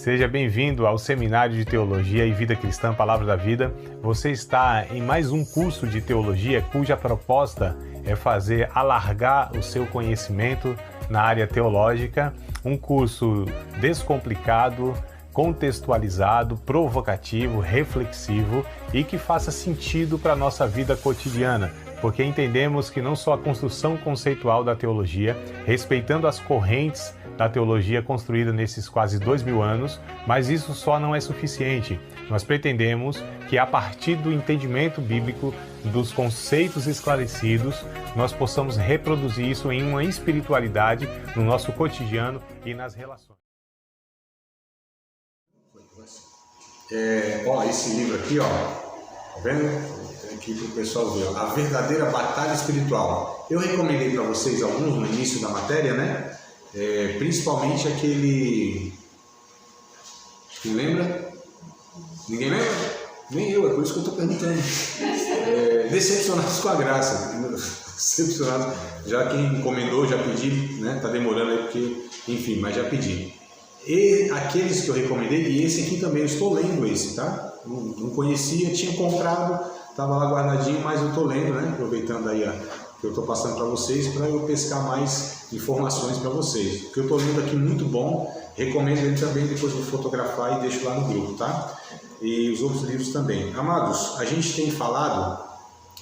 Seja bem-vindo ao Seminário de Teologia e Vida Cristã Palavra da Vida. Você está em mais um curso de teologia cuja proposta é fazer alargar o seu conhecimento na área teológica, um curso descomplicado, contextualizado, provocativo, reflexivo e que faça sentido para a nossa vida cotidiana, porque entendemos que não só a construção conceitual da teologia, respeitando as correntes da teologia construída nesses quase 2000 anos, mas isso só não é suficiente. Nós pretendemos que a partir do entendimento bíblico, dos conceitos esclarecidos, nós possamos reproduzir isso em uma espiritualidade no nosso cotidiano e nas relações. Esse livro aqui, tá vendo? Aqui para o pessoal ver, A Verdadeira Batalha Espiritual. Eu recomendei para vocês alguns no início da matéria, né? Principalmente aquele... Quem lembra? Ninguém lembra? Nem eu, é por isso que eu estou perguntando. Decepcionados com a graça. Decepcionados. Já quem encomendou, já pedi, né? Tá demorando aí porque, enfim, mas já pedi. E aqueles que eu recomendei, e esse aqui também, eu estou lendo esse, tá? Não conhecia, tinha comprado, estava lá guardadinho, mas eu estou lendo, né? Aproveitando aí que eu estou passando para vocês, para eu pescar mais informações para vocês. O que eu estou lendo aqui muito bom, recomendo ele também, depois vou fotografar e deixo lá no grupo, tá? E os outros livros também. Amados, a gente tem falado,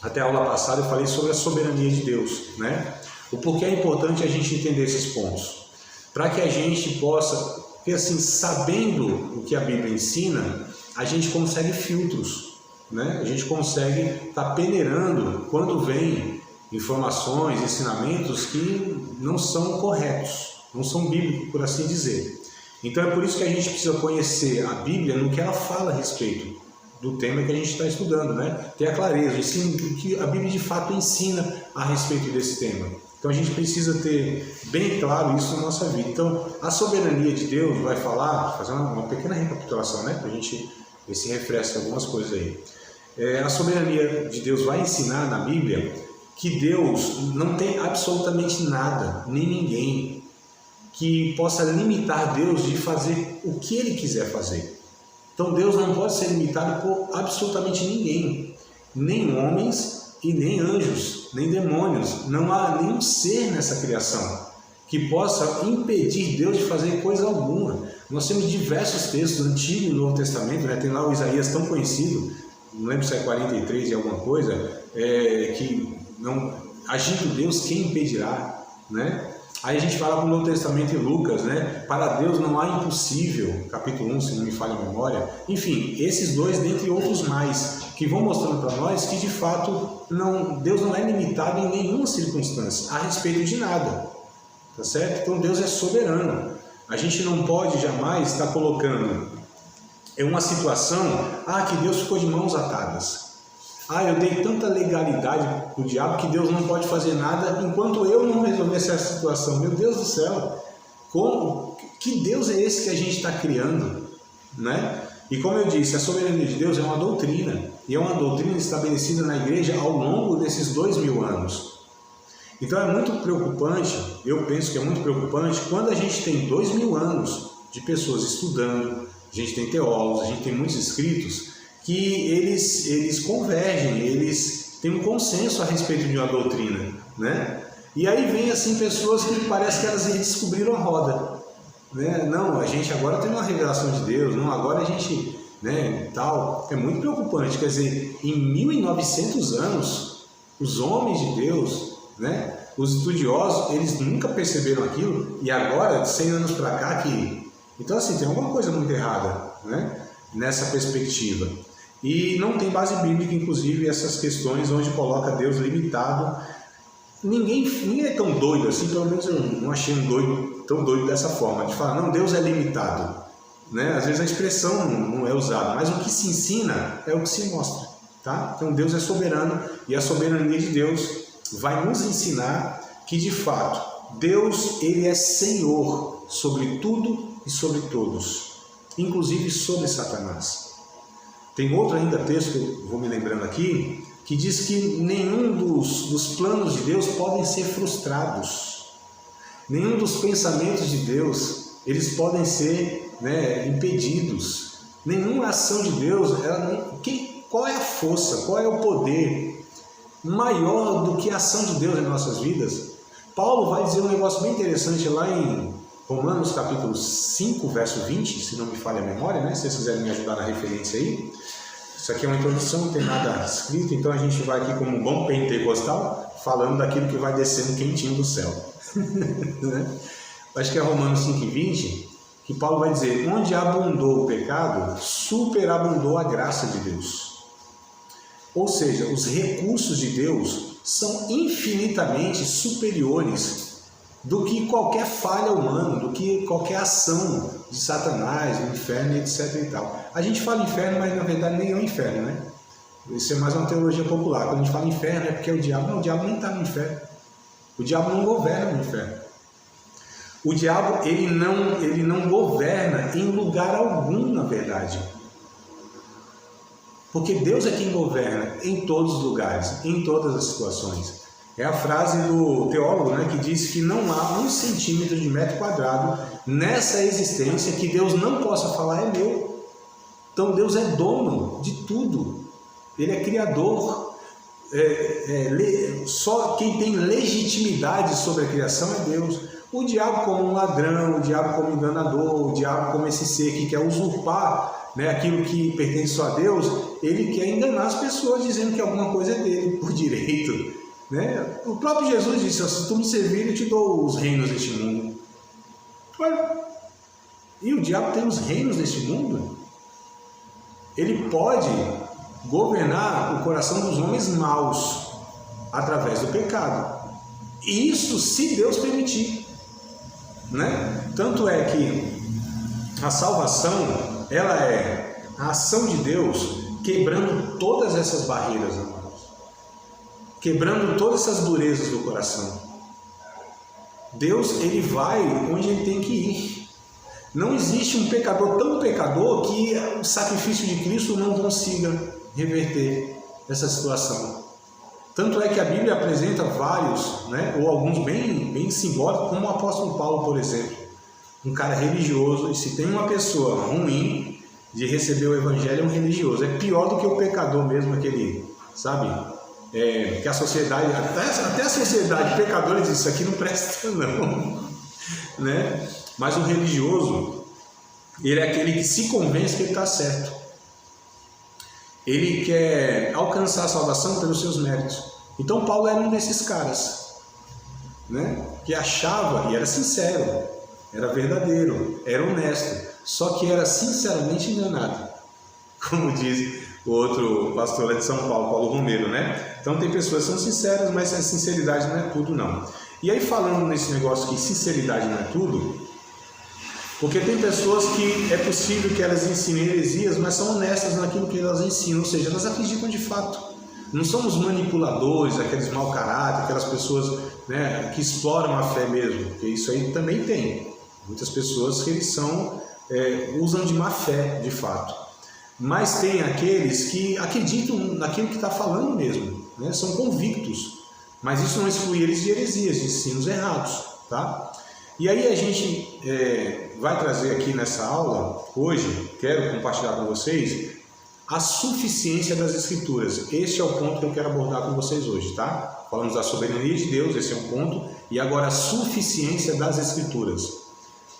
até a aula passada eu falei sobre a soberania de Deus, né? O porquê é importante a gente entender esses pontos. Para que a gente possa, porque assim, sabendo o que a Bíblia ensina, a gente consegue filtros, né? A gente consegue estar peneirando quando vem informações, ensinamentos que não são corretos, não são bíblicos, por assim dizer. Então é por isso que a gente precisa conhecer a Bíblia no que ela fala a respeito do tema que a gente está estudando, né? Ter a clareza, o que a Bíblia de fato ensina a respeito desse tema. Então a gente precisa ter bem claro isso na nossa vida. Então a soberania de Deus vai falar, fazer uma pequena recapitulação, né? Para a gente ver se refresca algumas coisas aí. A soberania de Deus vai ensinar na Bíblia que Deus não tem absolutamente nada, nem ninguém, que possa limitar Deus de fazer o que Ele quiser fazer. Então Deus não pode ser limitado por absolutamente ninguém, nem homens e nem anjos, nem demônios. Não há nenhum ser nessa criação que possa impedir Deus de fazer coisa alguma. Nós temos diversos textos do Antigo e Novo Testamento, né? Tem lá o Isaías tão conhecido, não lembro se é 43 e alguma coisa, que não, agindo Deus, quem impedirá, né? Aí a gente fala para o Novo Testamento em Lucas, né? Para Deus não há impossível, capítulo 1, se não me falha a memória. Enfim, esses dois, dentre outros mais, que vão mostrando para nós que de fato Deus não é limitado em nenhuma circunstância, a respeito de nada, tá certo? Então Deus é soberano. A gente não pode jamais estar colocando uma situação, que Deus ficou de mãos atadas. Eu dei tanta legalidade para o diabo que Deus não pode fazer nada enquanto eu não resolver essa situação. Meu Deus do céu, que Deus é esse que a gente está criando, né? E como eu disse, a soberania de Deus é uma doutrina, e é uma doutrina estabelecida na igreja ao longo desses 2000 anos. Então é muito preocupante, eu penso que é muito preocupante, quando a gente tem 2000 anos de pessoas estudando, a gente tem teólogos, a gente tem muitos escritos, que eles convergem, eles têm um consenso a respeito de uma doutrina, né? E aí vem assim pessoas que parece que elas redescobriram a roda, né? Não, a gente agora tem uma revelação de Deus, não, agora a gente, né, tal. É muito preocupante, quer dizer, em 1900 anos, os homens de Deus, né, os estudiosos, eles nunca perceberam aquilo, e agora, 100 anos para cá, então assim, tem alguma coisa muito errada, né, nessa perspectiva. E não tem base bíblica, inclusive, essas questões onde coloca Deus limitado. Ninguém é tão doido assim, pelo menos eu não achei tão doido dessa forma, de falar, não, Deus é limitado, né? Às vezes a expressão não é usada, mas o que se ensina é o que se mostra, tá? Então Deus é soberano, e a soberania de Deus vai nos ensinar que, de fato, Deus, Ele é Senhor sobre tudo e sobre todos, inclusive sobre Satanás. Tem outro ainda texto que eu vou me lembrando aqui, que diz que nenhum dos planos de Deus podem ser frustrados. Nenhum dos pensamentos de Deus, eles podem ser né, impedidos. Nenhuma ação de Deus, qual é a força, qual é o poder maior do que a ação de Deus em nossas vidas? Paulo vai dizer um negócio bem interessante lá em Romanos capítulo 5, verso 20, se não me falha a memória, né? Se vocês quiserem me ajudar na referência aí. Isso aqui é uma introdução, não tem nada escrito, então a gente vai aqui como um bom pentecostal, falando daquilo que vai descendo quentinho do céu. Acho que é Romanos 5,20, que Paulo vai dizer: onde abundou o pecado, superabundou a graça de Deus. Ou seja, os recursos de Deus são infinitamente superiores do que qualquer falha humana, do que qualquer ação de Satanás, do inferno, etc. e tal. A gente fala inferno, mas na verdade nem é o inferno, né? Isso é mais uma teologia popular. Quando a gente fala inferno é porque é o diabo. Não, o diabo nem está no inferno. O diabo não governa no inferno. O diabo, ele não governa em lugar algum, na verdade. Porque Deus é quem governa em todos os lugares, em todas as situações. É a frase do teólogo, né, que diz que não há 1 centímetro de metro quadrado nessa existência que Deus não possa falar é meu. Então Deus é dono de tudo. Ele é criador. Só quem tem legitimidade sobre a criação é Deus. O diabo como um ladrão, o diabo como enganador, o diabo como esse ser que quer usurpar, né, aquilo que pertence só a Deus, ele quer enganar as pessoas dizendo que alguma coisa é dele por direito. Né? O próprio Jesus disse: se tu me servir, eu te dou os reinos deste mundo. Olha, e o diabo tem os reinos deste mundo? Ele pode governar o coração dos homens maus através do pecado. Isso se Deus permitir, né? Tanto é que a salvação, ela é a ação de Deus quebrando todas essas barreiras, quebrando todas essas durezas do coração. Deus, ele vai onde ele tem que ir. Não existe um pecador tão pecador que o sacrifício de Cristo não consiga reverter essa situação. Tanto é que a Bíblia apresenta vários, né, ou alguns bem simbólicos, como o apóstolo Paulo, por exemplo. Um cara religioso, e se tem uma pessoa ruim de receber o evangelho, é um religioso. É pior do que o pecador mesmo, aquele, sabe? Que a sociedade, até a sociedade pecadora diz: isso aqui não presta não, né? Mas o religioso, ele é aquele que se convence que ele está certo. Ele quer alcançar a salvação pelos seus méritos. Então Paulo era um desses caras, né? Que achava, e era sincero, era verdadeiro, era honesto, só que era sinceramente enganado, como diz o outro pastor lá de São Paulo, Paulo Romero, né? Então tem pessoas que são sinceras, mas a sinceridade não é tudo, não. E aí, falando nesse negócio que sinceridade não é tudo, porque tem pessoas que é possível que elas ensinem heresias, mas são honestas naquilo que elas ensinam, ou seja, elas acreditam de fato. Não somos manipuladores, aqueles mau caráter, aquelas pessoas, né, que exploram a fé mesmo, porque isso aí também tem. Muitas pessoas que eles usam de má fé, de fato. Mas tem aqueles que acreditam naquilo que está falando mesmo, né? São convictos, mas isso não exclui eles de heresias, de ensinos errados, tá? E aí a gente vai trazer aqui nessa aula, hoje, quero compartilhar com vocês, a suficiência das Escrituras. Este é o ponto que eu quero abordar com vocês hoje, tá? Falamos da soberania de Deus, esse é um ponto, e agora a suficiência das Escrituras.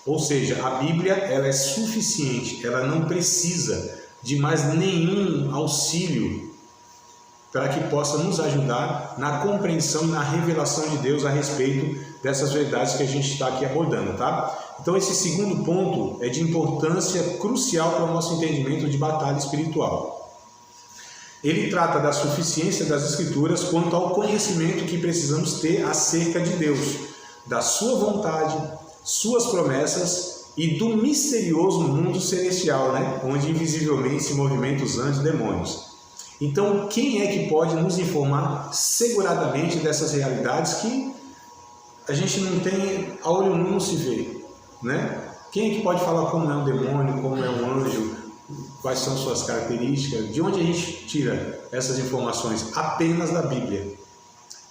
Ou seja, a Bíblia, ela é suficiente, ela não precisa de mais nenhum auxílio para que possa nos ajudar na compreensão, na revelação de Deus a respeito dessas verdades que a gente está aqui abordando, tá? Então esse segundo ponto é de importância crucial para o nosso entendimento de batalha espiritual. Ele trata da suficiência das Escrituras quanto ao conhecimento que precisamos ter acerca de Deus, da sua vontade, suas promessas e do misterioso mundo celestial, né? Onde invisivelmente se movimentam os anjos e demônios. Então, quem é que pode nos informar seguradamente dessas realidades que a gente não tem, a olho nu não se vê, né? Quem é que pode falar como é um demônio, como é um anjo, quais são suas características? De onde a gente tira essas informações? Apenas da Bíblia.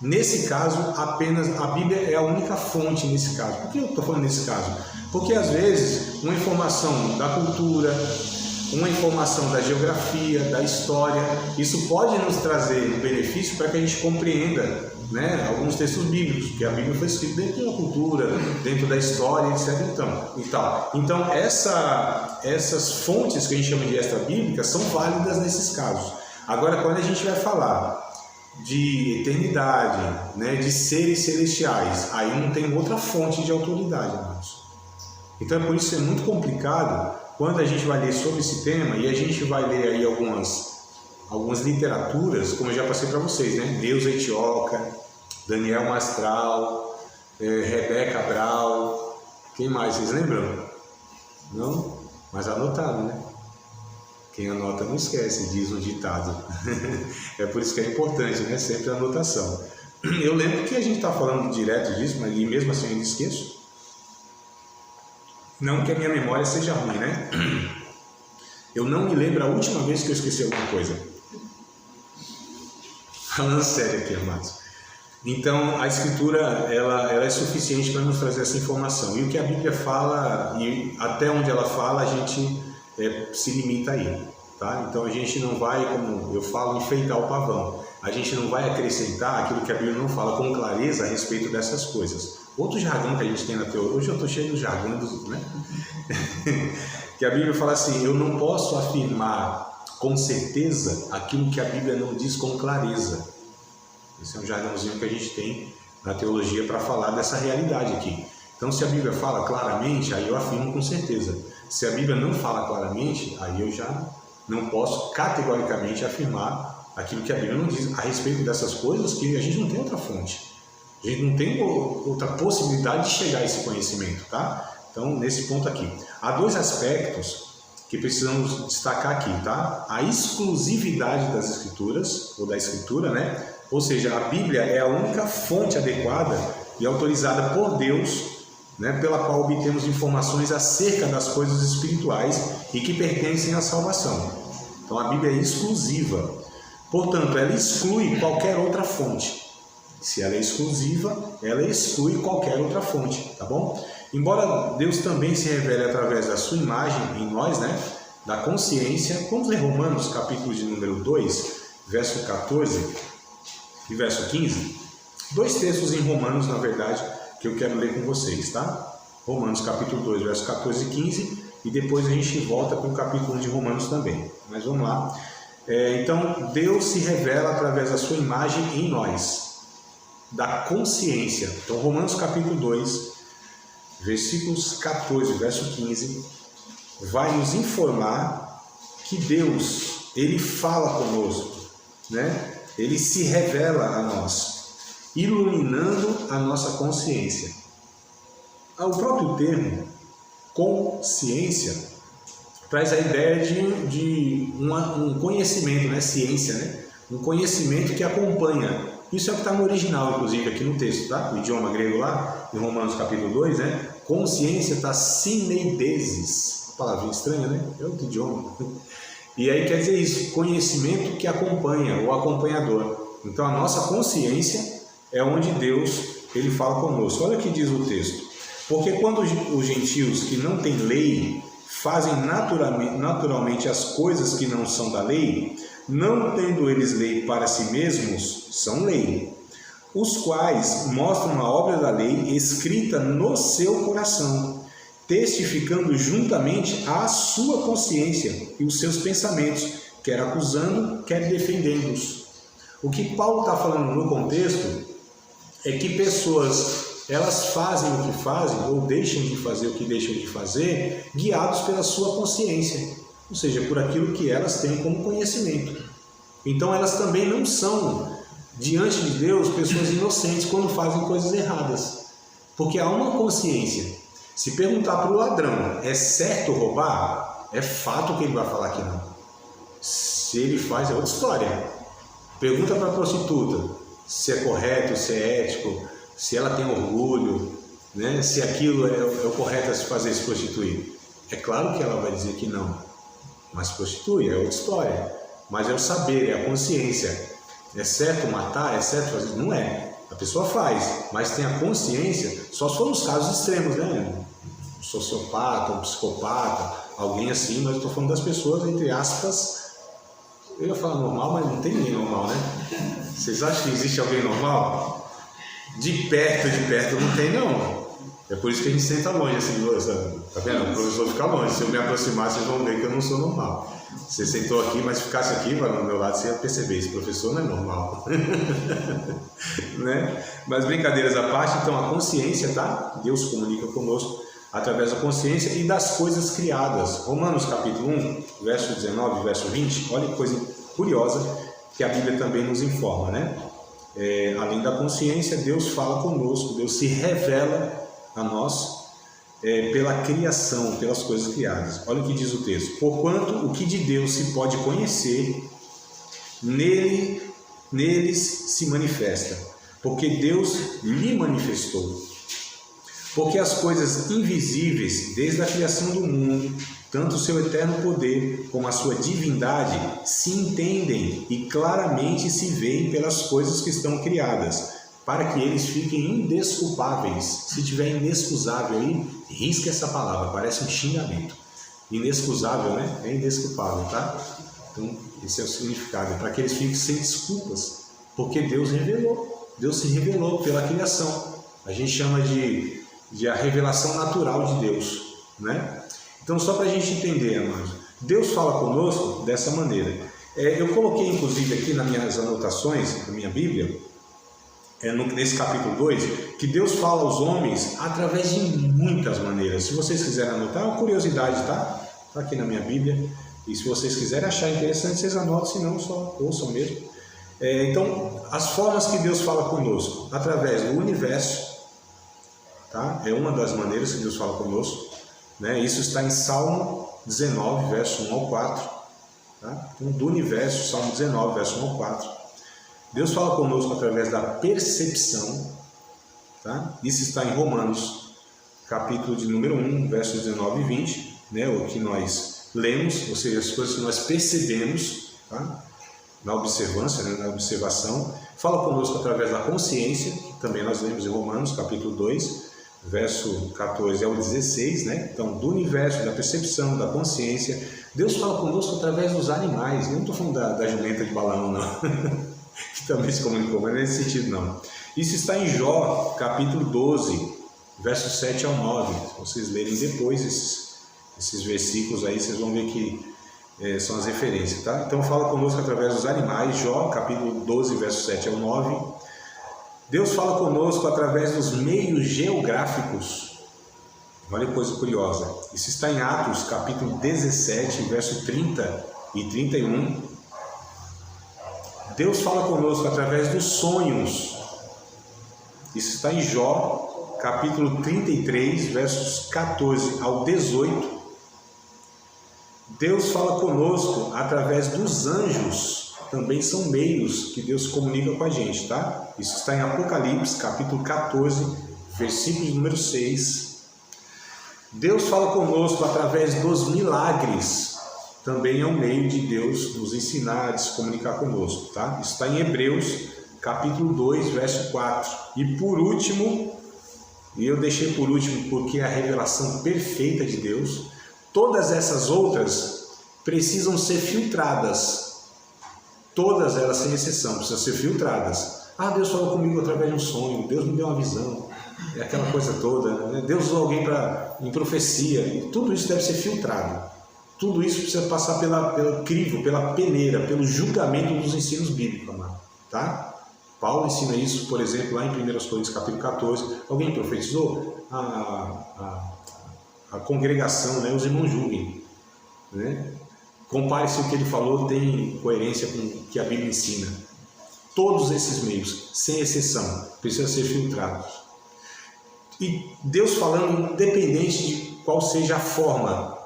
Nesse caso, apenas a Bíblia é a única fonte nesse caso. Por que eu estou falando nesse caso? Porque às vezes uma informação da cultura, uma informação da geografia, da história, isso pode nos trazer um benefício para que a gente compreenda, né, alguns textos bíblicos, porque a Bíblia foi escrita dentro da cultura, dentro da história, etc. Então essas fontes que a gente chama de extra-bíblicas são válidas nesses casos. Agora, quando a gente vai falar de eternidade, né, de seres celestiais, aí não tem outra fonte de autoridade, irmãos. Então é por isso que é muito complicado quando a gente vai ler sobre esse tema, e a gente vai ler aí algumas literaturas, como eu já passei para vocês, né? Deus Etioca, Daniel Mastral, Rebeca Brau, quem mais? Vocês lembram? Não? Mas anotaram, né? Quem anota não esquece, diz um ditado. É por isso que é importante, né? Sempre a anotação. Eu lembro que a gente está falando direto disso, mas e mesmo assim eu ainda esqueço. Não que a minha memória seja ruim, né? Eu não me lembro a última vez que eu esqueci alguma coisa. Falando sério aqui, amados. Então, a Escritura, ela é suficiente para nos trazer essa informação. E o que a Bíblia fala, e até onde ela fala, a gente se limita aí, tá? Então, a gente não vai, como eu falo, enfeitar o pavão. A gente não vai acrescentar aquilo que a Bíblia não fala com clareza a respeito dessas coisas. Outro jargão que a gente tem na teologia, hoje eu estou cheio de jargão, né? Que a Bíblia fala assim, eu não posso afirmar com certeza aquilo que a Bíblia não diz com clareza. Esse é um jargãozinho que a gente tem na teologia para falar dessa realidade aqui. Então, se a Bíblia fala claramente, aí eu afirmo com certeza. Se a Bíblia não fala claramente, aí eu já não posso categoricamente afirmar aquilo que a Bíblia não diz a respeito dessas coisas, que a gente não tem outra fonte. A gente não tem outra possibilidade de chegar a esse conhecimento, tá? Então, nesse ponto aqui. Há dois aspectos que precisamos destacar aqui, tá? A exclusividade das Escrituras, ou da Escritura, né? Ou seja, a Bíblia é a única fonte adequada e autorizada por Deus, né? Pela qual obtemos informações acerca das coisas espirituais e que pertencem à salvação. Então, a Bíblia é exclusiva. Portanto, ela exclui qualquer outra fonte. Se ela é exclusiva, ela exclui qualquer outra fonte, tá bom? Embora Deus também se revele através da sua imagem em nós, né? Da consciência. Vamos ler Romanos, capítulo de número 2, verso 14 e verso 15. Dois textos em Romanos, na verdade, que eu quero ler com vocês, tá? Romanos, capítulo 2, verso 14 e 15, e depois a gente volta para o capítulo 1 de Romanos também. Mas vamos lá. Então, Deus se revela através da sua imagem em nós, da consciência. Então, Romanos capítulo 2, versículos 14, verso 15, vai nos informar que Deus, Ele fala conosco, né? Ele se revela a nós, iluminando a nossa consciência. O próprio termo consciência traz a ideia de um conhecimento, né? Ciência, né? Um conhecimento que acompanha. Isso é o que está no original, inclusive, aqui no texto, tá? O idioma grego lá, em Romanos capítulo 2, né? Consciência está sineidesis. Palavra estranha, né? É outro idioma. E aí quer dizer isso, conhecimento que acompanha, o acompanhador. Então a nossa consciência é onde Deus, Ele fala conosco. Olha o que diz o texto. Porque quando os gentios que não têm lei fazem naturalmente as coisas que não são da lei, não tendo eles lei para si mesmos, são lei, os quais mostram a obra da lei escrita no seu coração, testificando juntamente a sua consciência e os seus pensamentos, quer acusando, quer defendendo-os. O que Paulo está falando no contexto é que pessoas, elas fazem o que fazem, ou deixam de fazer o que deixam de fazer, guiados pela sua consciência, ou seja, por aquilo que elas têm como conhecimento. Então elas também não são, diante de Deus, pessoas inocentes quando fazem coisas erradas, porque há uma consciência. Se perguntar para o ladrão, é certo roubar? É fato que ele vai falar que não. Se ele faz, é outra história. Pergunta para a prostituta se é correto, se é ético, se ela tem orgulho, né? Se aquilo é o correto a se fazer, se prostituir. É claro que ela vai dizer que não, mas prostitui, é outra história. Mas é o saber, é a consciência. É certo matar? É certo fazer? Não é. A pessoa faz, mas tem a consciência, só se for nos casos extremos, né? Um sociopata, um psicopata, alguém assim, mas eu estou falando das pessoas, entre aspas, eu ia falar normal, mas não tem ninguém normal, né? Vocês acham que existe alguém normal? De perto não tem, não. É por isso que a gente senta longe, assim, tá vendo? O professor fica longe. Se eu me aproximar, vocês vão ver que eu não sou normal. Você sentou aqui, mas ficasse aqui, no meu lado, você ia perceber. Esse professor não é normal. Né? Mas brincadeiras à parte, então a consciência, tá? Deus comunica conosco através da consciência e das coisas criadas. Romanos capítulo 1, verso 19 e verso 20, olha que coisa curiosa que a Bíblia também nos informa, né? Além da consciência, Deus fala conosco, Deus se revela a nós pela criação, pelas coisas criadas. Olha o que diz o texto: porquanto o que de Deus se pode conhecer, neles se manifesta, porque Deus lhe manifestou. Porque as coisas invisíveis, desde a criação do mundo, tanto o seu eterno poder como a sua divindade, se entendem e claramente se veem pelas coisas que estão criadas, para que eles fiquem indesculpáveis. Se tiver inexcusável aí, risca essa palavra, parece um xingamento. Inexcusável, né? É indesculpável, tá? Então, esse é o significado, para que eles fiquem sem desculpas, porque Deus revelou, Deus se revelou pela criação. A gente chama de a revelação natural de Deus, né? Então, só para a gente entender, amados, Deus fala conosco dessa maneira. Eu coloquei, inclusive, aqui nas minhas anotações, na minha Bíblia, nesse capítulo 2, que Deus fala aos homens através de muitas maneiras. Se vocês quiserem anotar, é uma curiosidade, tá? Está aqui na minha Bíblia. E se vocês quiserem achar interessante, vocês anotam, senão só ouçam mesmo. Então, as formas que Deus fala conosco, através do universo, tá? É uma das maneiras que Deus fala conosco, né? Isso está em Salmo 19, verso 1 ao 4. Tá? Então, do universo, Salmo 19, verso 1 ao 4. Deus fala conosco através da percepção, tá? Isso está em Romanos, capítulo de número 1, versos 19 e 20, né? O que nós lemos, ou seja, as coisas que nós percebemos, tá? Na observância, né? Na observação. Fala conosco através da consciência, que também nós lemos em Romanos, capítulo 2, verso 14 ao 16, né? Então, do universo, da percepção, da consciência. Deus fala conosco através dos animais. Eu não estou falando da jumenta de Balaão, não. Que também se comunicou, mas não é nesse sentido, não. Isso está em Jó, capítulo 12, versos 7 ao 9. Se vocês lerem depois esses versículos aí, vocês vão ver que são as referências, tá? Então, fala conosco através dos animais. Jó, capítulo 12, versos 7 ao 9. Deus fala conosco através dos meios geográficos. Olha que coisa curiosa. Isso está em Atos, capítulo 17, verso 30 e 31. Deus fala conosco através dos sonhos. Isso está em Jó, capítulo 33, versos 14 ao 18. Deus fala conosco através dos anjos. Também são meios que Deus comunica com a gente, tá? Isso está em Apocalipse, capítulo 14, versículo número 6. Deus fala conosco através dos milagres. Também é um meio de Deus nos ensinar a se comunicar conosco, tá? Isso está em Hebreus, capítulo 2, verso 4. E por último, e eu deixei por último porque é a revelação perfeita de Deus, todas essas outras precisam ser filtradas. Todas elas, sem exceção, precisam ser filtradas. Ah, Deus falou comigo através de um sonho, Deus me deu uma visão, é aquela coisa toda, né? Deus usou alguém em profecia, e tudo isso deve ser filtrado. Tudo isso precisa passar pelo crivo, pela peneira, pelo julgamento dos ensinos bíblicos, amado, tá? Paulo ensina isso, por exemplo, lá em 1 Coríntios capítulo 14. Alguém profetizou? A congregação, né? Os irmãos julguem, né? Compare se o que ele falou tem coerência com o que a Bíblia ensina. Todos esses meios, sem exceção, precisam ser filtrados. E Deus falando, independente de qual seja a forma,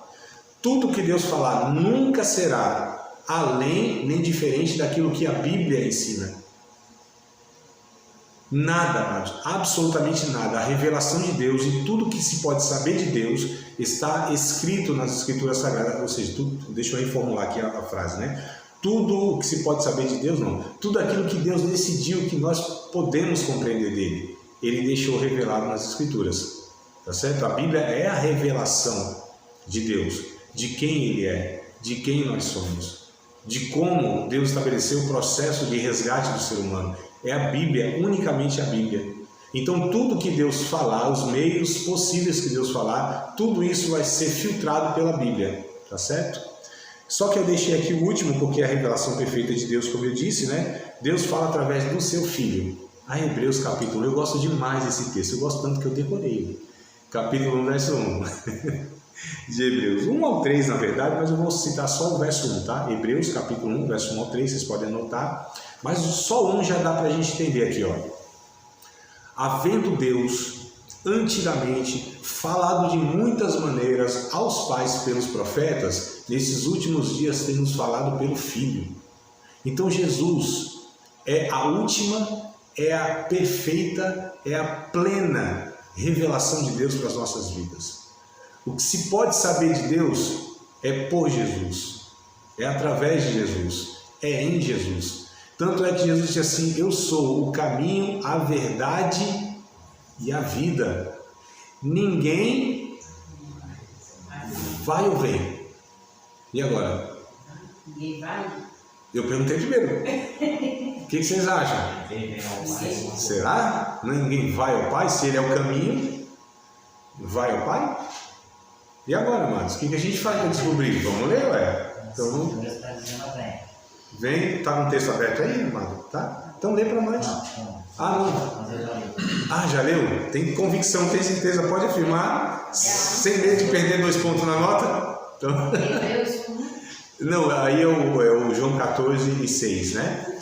tudo que Deus falar nunca será além nem diferente daquilo que a Bíblia ensina. Nada, amados, absolutamente nada. A revelação de Deus e tudo que se pode saber de Deus está escrito nas Escrituras Sagradas. Ou seja, deixa eu reformular aqui a frase, né? tudo o que se pode saber de Deus, não. Tudo aquilo que Deus decidiu que nós podemos compreender dele, ele deixou revelado nas Escrituras. Tá certo? A Bíblia é a revelação de Deus, de quem ele é, de quem nós somos, de como Deus estabeleceu o processo de resgate do ser humano. É a Bíblia, unicamente a Bíblia. Então tudo que Deus falar, os meios possíveis que Deus falar, tudo isso vai ser filtrado pela Bíblia, tá certo? Só que eu deixei aqui o último, porque é a revelação perfeita de Deus, como eu disse, né? Deus fala através do seu Filho. Hebreus capítulo 1, eu gosto demais desse texto, eu gosto tanto que eu decorei. Capítulo 1, verso 1. De Hebreus 1 ao 3, na verdade, mas eu vou citar só o verso 1, tá? Hebreus capítulo 1, verso 1 ao 3, vocês podem anotar. Mas só um já dá para a gente entender aqui, ó. Havendo Deus antigamente falado de muitas maneiras aos pais pelos profetas, nesses últimos dias tem nos falado pelo Filho. Então Jesus é a última, é a perfeita, é a plena revelação de Deus para as nossas vidas. O que se pode saber de Deus é por Jesus, é através de Jesus, é em Jesus. Tanto é que Jesus disse assim: eu sou o caminho, a verdade e a vida. Ninguém vai ou vem. E agora? Ninguém vai? Eu perguntei primeiro. O que vocês acham? Será? Ninguém vai ao Pai? Se ele é o caminho, vai ao Pai? E agora, amados? O que a gente faz para descobrir? Vamos ler, ué? Então, vem, tá com o texto aberto aí, amado? Tá? Então lê para nós. Não. Já leu? Tem convicção, tem certeza, pode afirmar, sem medo de perder 2 pontos na nota? Então... Não, aí é o João 14 e 6, né?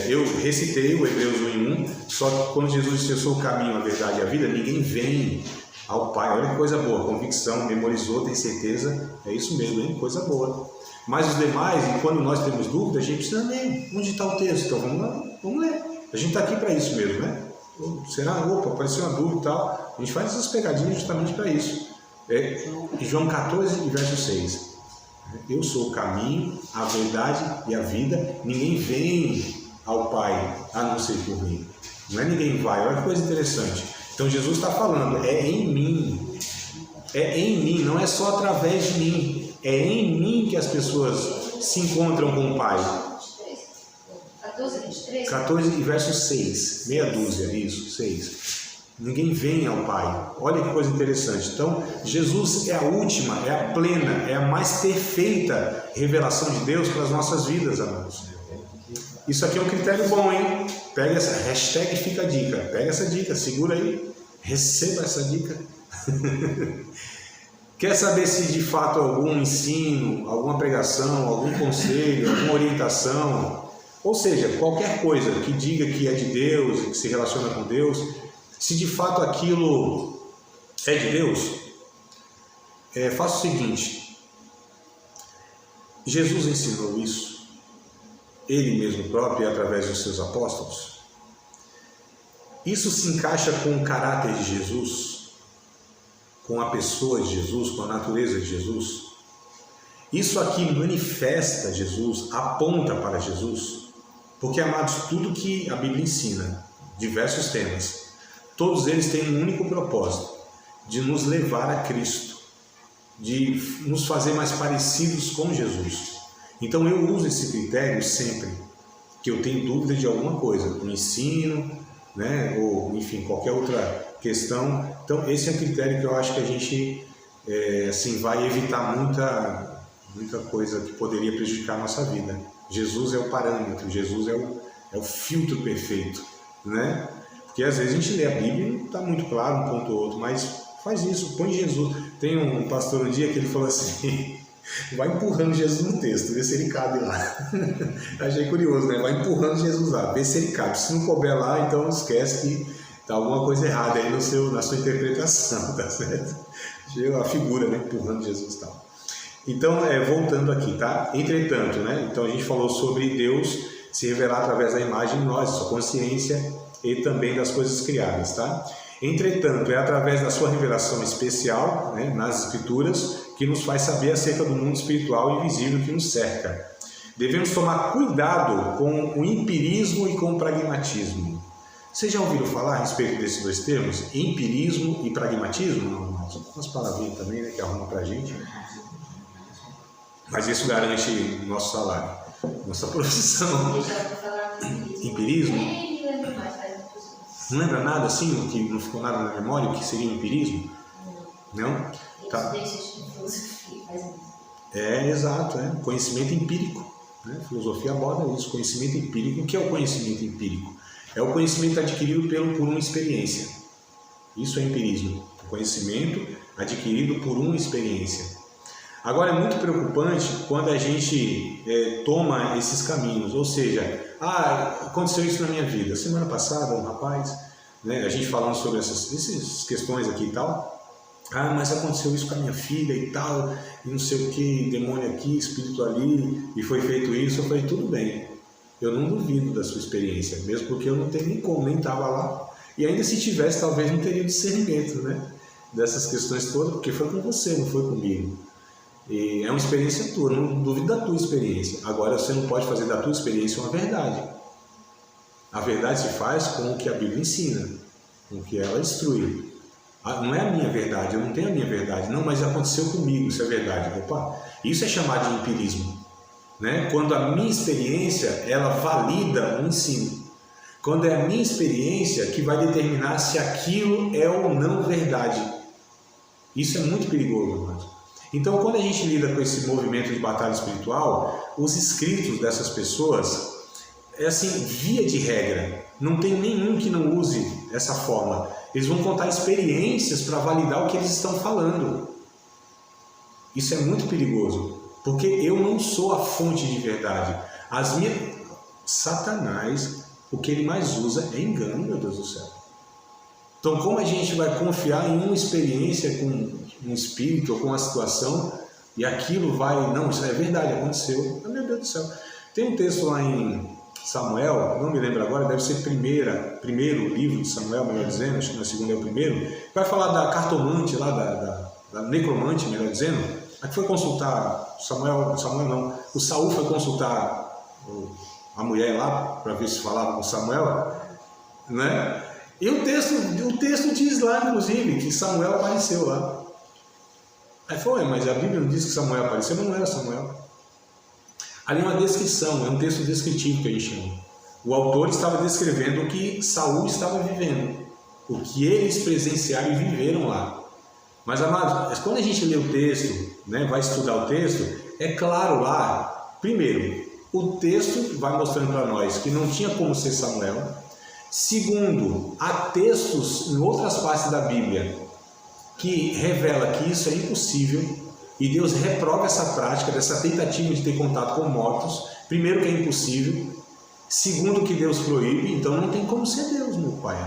Eu recitei o Hebreus 1 e 1, só que quando Jesus disse: eu sou o caminho, a verdade e a vida, ninguém vem ao Pai. Olha que coisa boa, convicção, memorizou, tem certeza, é isso mesmo, hein? Coisa boa. Mas os demais, e quando nós temos dúvida, a gente precisa ler. Onde está o texto? Então vamos lá, vamos ler. A gente está aqui para isso mesmo, né? Será? Opa, apareceu uma dúvida e tal. A gente faz essas pegadinhas justamente para isso. João 14, verso 6. Eu sou o caminho, a verdade e a vida. Ninguém vem ao Pai a não ser por mim. Não é ninguém vai. Olha que coisa interessante. Então Jesus está falando, é em mim. É em mim, não é só através de mim. É em mim que as pessoas se encontram com o Pai. 14 e verso 6. Meia dúzia, isso, 6. Ninguém vem ao Pai. Olha que coisa interessante. Então, Jesus é a última, é a plena, é a mais perfeita revelação de Deus para as nossas vidas, amados. Isso aqui é um critério bom, hein? Pega essa hashtag, fica a dica. Pega essa dica, segura aí. Receba essa dica. Quer saber se de fato algum ensino, alguma pregação, algum conselho, alguma orientação, ou seja, qualquer coisa que diga que é de Deus, que se relaciona com Deus, se de fato aquilo é de Deus, faça o seguinte: Jesus ensinou isso, Ele mesmo próprio, através dos seus apóstolos. Isso se encaixa com o caráter de Jesus, com a pessoa de Jesus, com a natureza de Jesus. Isso aqui manifesta Jesus, aponta para Jesus, porque, amados, tudo que a Bíblia ensina, diversos temas, todos eles têm um único propósito: de nos levar a Cristo, de nos fazer mais parecidos com Jesus. Então eu uso esse critério sempre que eu tenho dúvida de alguma coisa, no ensino, né, ou enfim, qualquer outra questão. Então esse é um critério que eu acho que a gente assim, vai evitar muita coisa que poderia prejudicar a nossa vida. Jesus é o parâmetro, Jesus é o filtro perfeito, né? Porque às vezes a gente lê a Bíblia e não está muito claro um ponto ou outro, mas faz isso, põe Jesus. Tem um pastor um dia que ele falou assim: vai empurrando Jesus no texto, vê se ele cabe lá. Achei curioso, né? Vai empurrando Jesus lá, vê se ele cabe. Se não couber lá, então esquece que está alguma coisa errada aí na sua interpretação, tá certo? Achei a figura, né? Empurrando Jesus e tal. Então, voltando aqui, tá? Entretanto, né? Então a gente falou sobre Deus se revelar através da imagem em nós, sua consciência e também das coisas criadas, tá? Entretanto, é através da sua revelação especial, né, nas Escrituras, que nos faz saber acerca do mundo espiritual e invisível que nos cerca. Devemos tomar cuidado com o empirismo e com o pragmatismo. Vocês já ouviram falar a respeito desses dois termos? Empirismo e pragmatismo? Não, mas umas palavrinhas também, né, que arruma pra gente. Mas isso garante nosso salário, nossa profissão. Empirismo? Não lembra nada assim, que não ficou nada na memória, o que seria o empirismo? Não? Tá. Exato, conhecimento empírico. Né? Filosofia aborda isso, conhecimento empírico. O que é o conhecimento empírico? É o conhecimento adquirido por uma experiência. Isso é empirismo. O conhecimento adquirido por uma experiência. Agora, é muito preocupante quando a gente toma esses caminhos. Ou seja, aconteceu isso na minha vida. Semana passada, um rapaz, né, a gente falando sobre essas questões aqui e tal. Mas aconteceu isso com a minha filha e tal, e não sei o que, demônio aqui, espírito ali, e foi feito isso. Eu falei, tudo bem, eu não duvido da sua experiência, mesmo porque eu não tenho nem como, nem estava lá. E ainda se tivesse, talvez não teria discernimento, né, dessas questões todas, porque foi com você, não foi comigo. E é uma experiência tua, não duvido da tua experiência. Agora, você não pode fazer da tua experiência uma verdade. A verdade se faz com o que a Bíblia ensina, com o que ela instrui. Não é a minha verdade, eu não tenho a minha verdade. Não, mas aconteceu comigo, isso é verdade. Opa, isso é chamado de empirismo. Né? Quando a minha experiência, ela valida o ensino. Quando é a minha experiência que vai determinar se aquilo é ou não verdade. Isso é muito perigoso, irmãos. Então, quando a gente lida com esse movimento de batalha espiritual, os escritos dessas pessoas, assim, via de regra, não tem nenhum que não use essa forma. Eles vão contar experiências para validar o que eles estão falando. Isso é muito perigoso, porque eu não sou a fonte de verdade. Satanás, o que ele mais usa é engano, meu Deus do céu. Então, como a gente vai confiar em uma experiência com um espírito ou com uma situação, e aquilo vai, não, isso é verdade, aconteceu. Meu Deus do céu. Tem um texto lá em Samuel, não me lembro agora, deve ser primeiro livro de Samuel, melhor dizendo, acho que no segundo é o primeiro, vai falar da cartomante lá, da necromante, melhor dizendo, a que foi consultar, o Saul foi consultar a mulher lá, para ver se falava com Samuel, né? E o texto diz lá, inclusive, que Samuel apareceu lá. Aí foi, mas a Bíblia não diz que Samuel apareceu, mas não era Samuel. Ali é uma descrição, é um texto descritivo que a gente chama. O autor estava descrevendo o que Saul estava vivendo, o que eles presenciaram e viveram lá. Mas, amados, quando a gente lê o texto, né, vai estudar o texto, é claro lá, primeiro, o texto vai mostrando para nós que não tinha como ser Samuel. Segundo, há textos em outras partes da Bíblia que revela que isso é impossível. E Deus reprova essa prática, dessa tentativa de ter contato com mortos. Primeiro, que é impossível. Segundo, que Deus proíbe. Então não tem como ser Deus, meu Pai.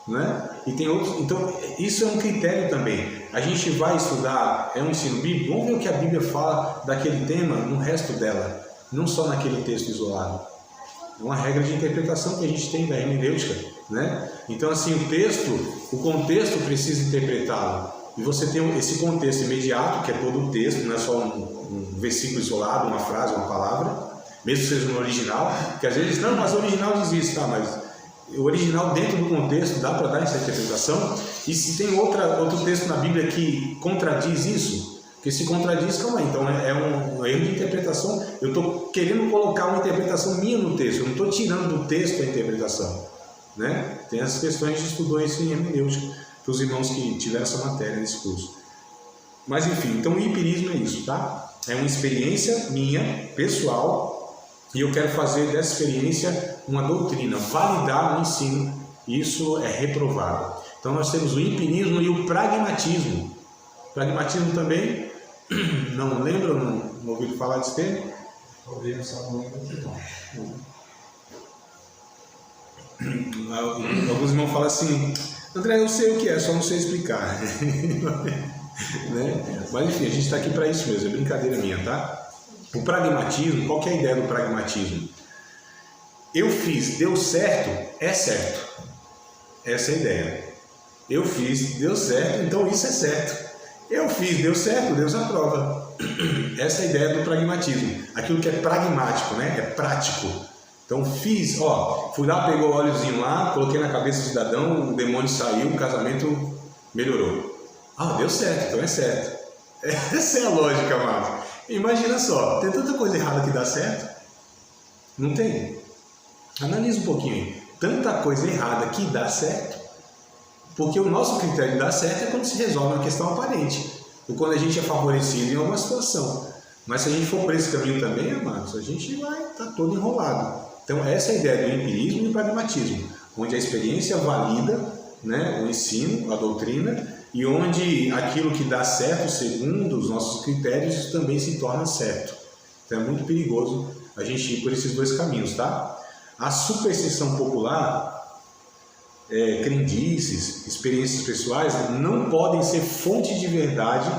Né? E tem outros. Então isso é um critério também. A gente vai estudar, é um ensino bíblico. Vamos ver o que a Bíblia fala daquele tema no resto dela, não só naquele texto isolado. É uma regra de interpretação que a gente tem da hermenêutica, né? Então, assim, o contexto precisa interpretá-lo. E você tem esse contexto imediato, que é todo o texto, não é só um versículo isolado, uma frase, uma palavra, mesmo que seja no original, que às vezes, não, mas o original diz isso, tá, mas o original dentro do contexto dá para dar essa interpretação. E se tem outro texto na Bíblia que contradiz isso, que se contradiz, calma aí, então é um erro de interpretação. Eu estou querendo colocar uma interpretação minha no texto, eu não estou tirando do texto a interpretação, né? Tem essas questões, a gente estudou isso em hermenêutica, para os irmãos que tiveram essa matéria nesse curso. Mas enfim, então o empirismo é isso, tá? É uma experiência minha, pessoal, e eu quero fazer dessa experiência uma doutrina, validar o ensino. Isso é reprovado. Então nós temos o empirismo e o pragmatismo. Pragmatismo também, não lembram, não ouviram falar desse termo? Alguns irmãos falam assim, André, eu sei o que é, só não sei explicar. Né? Mas enfim, a gente está aqui para isso mesmo, é brincadeira minha, tá? O pragmatismo, qual que é a ideia do pragmatismo? Eu fiz, deu certo, é certo. Essa é a ideia. Eu fiz, deu certo, então isso é certo. Eu fiz, deu certo, Deus aprova. Essa é a ideia do pragmatismo. Aquilo que é pragmático, né? É prático. Então fiz, fui lá, pegou o óleozinho lá, coloquei na cabeça do cidadão, o demônio saiu, o casamento melhorou. Deu certo, então é certo. Essa é a lógica, amado. Imagina só, tem tanta coisa errada que dá certo? Não tem? Analisa um pouquinho aí. Tanta coisa errada que dá certo. Porque o nosso critério de dar certo é quando se resolve uma questão aparente. Ou quando a gente é favorecido em alguma situação. Mas se a gente for por esse caminho também, amados, a gente vai estar todo enrolado. Então essa é a ideia do empirismo e do pragmatismo. Onde a experiência valida, né, o ensino, a doutrina, e onde aquilo que dá certo segundo os nossos critérios também se torna certo. Então é muito perigoso a gente ir por esses dois caminhos, tá? A superstição popular, crendices, experiências pessoais não podem ser fonte de verdade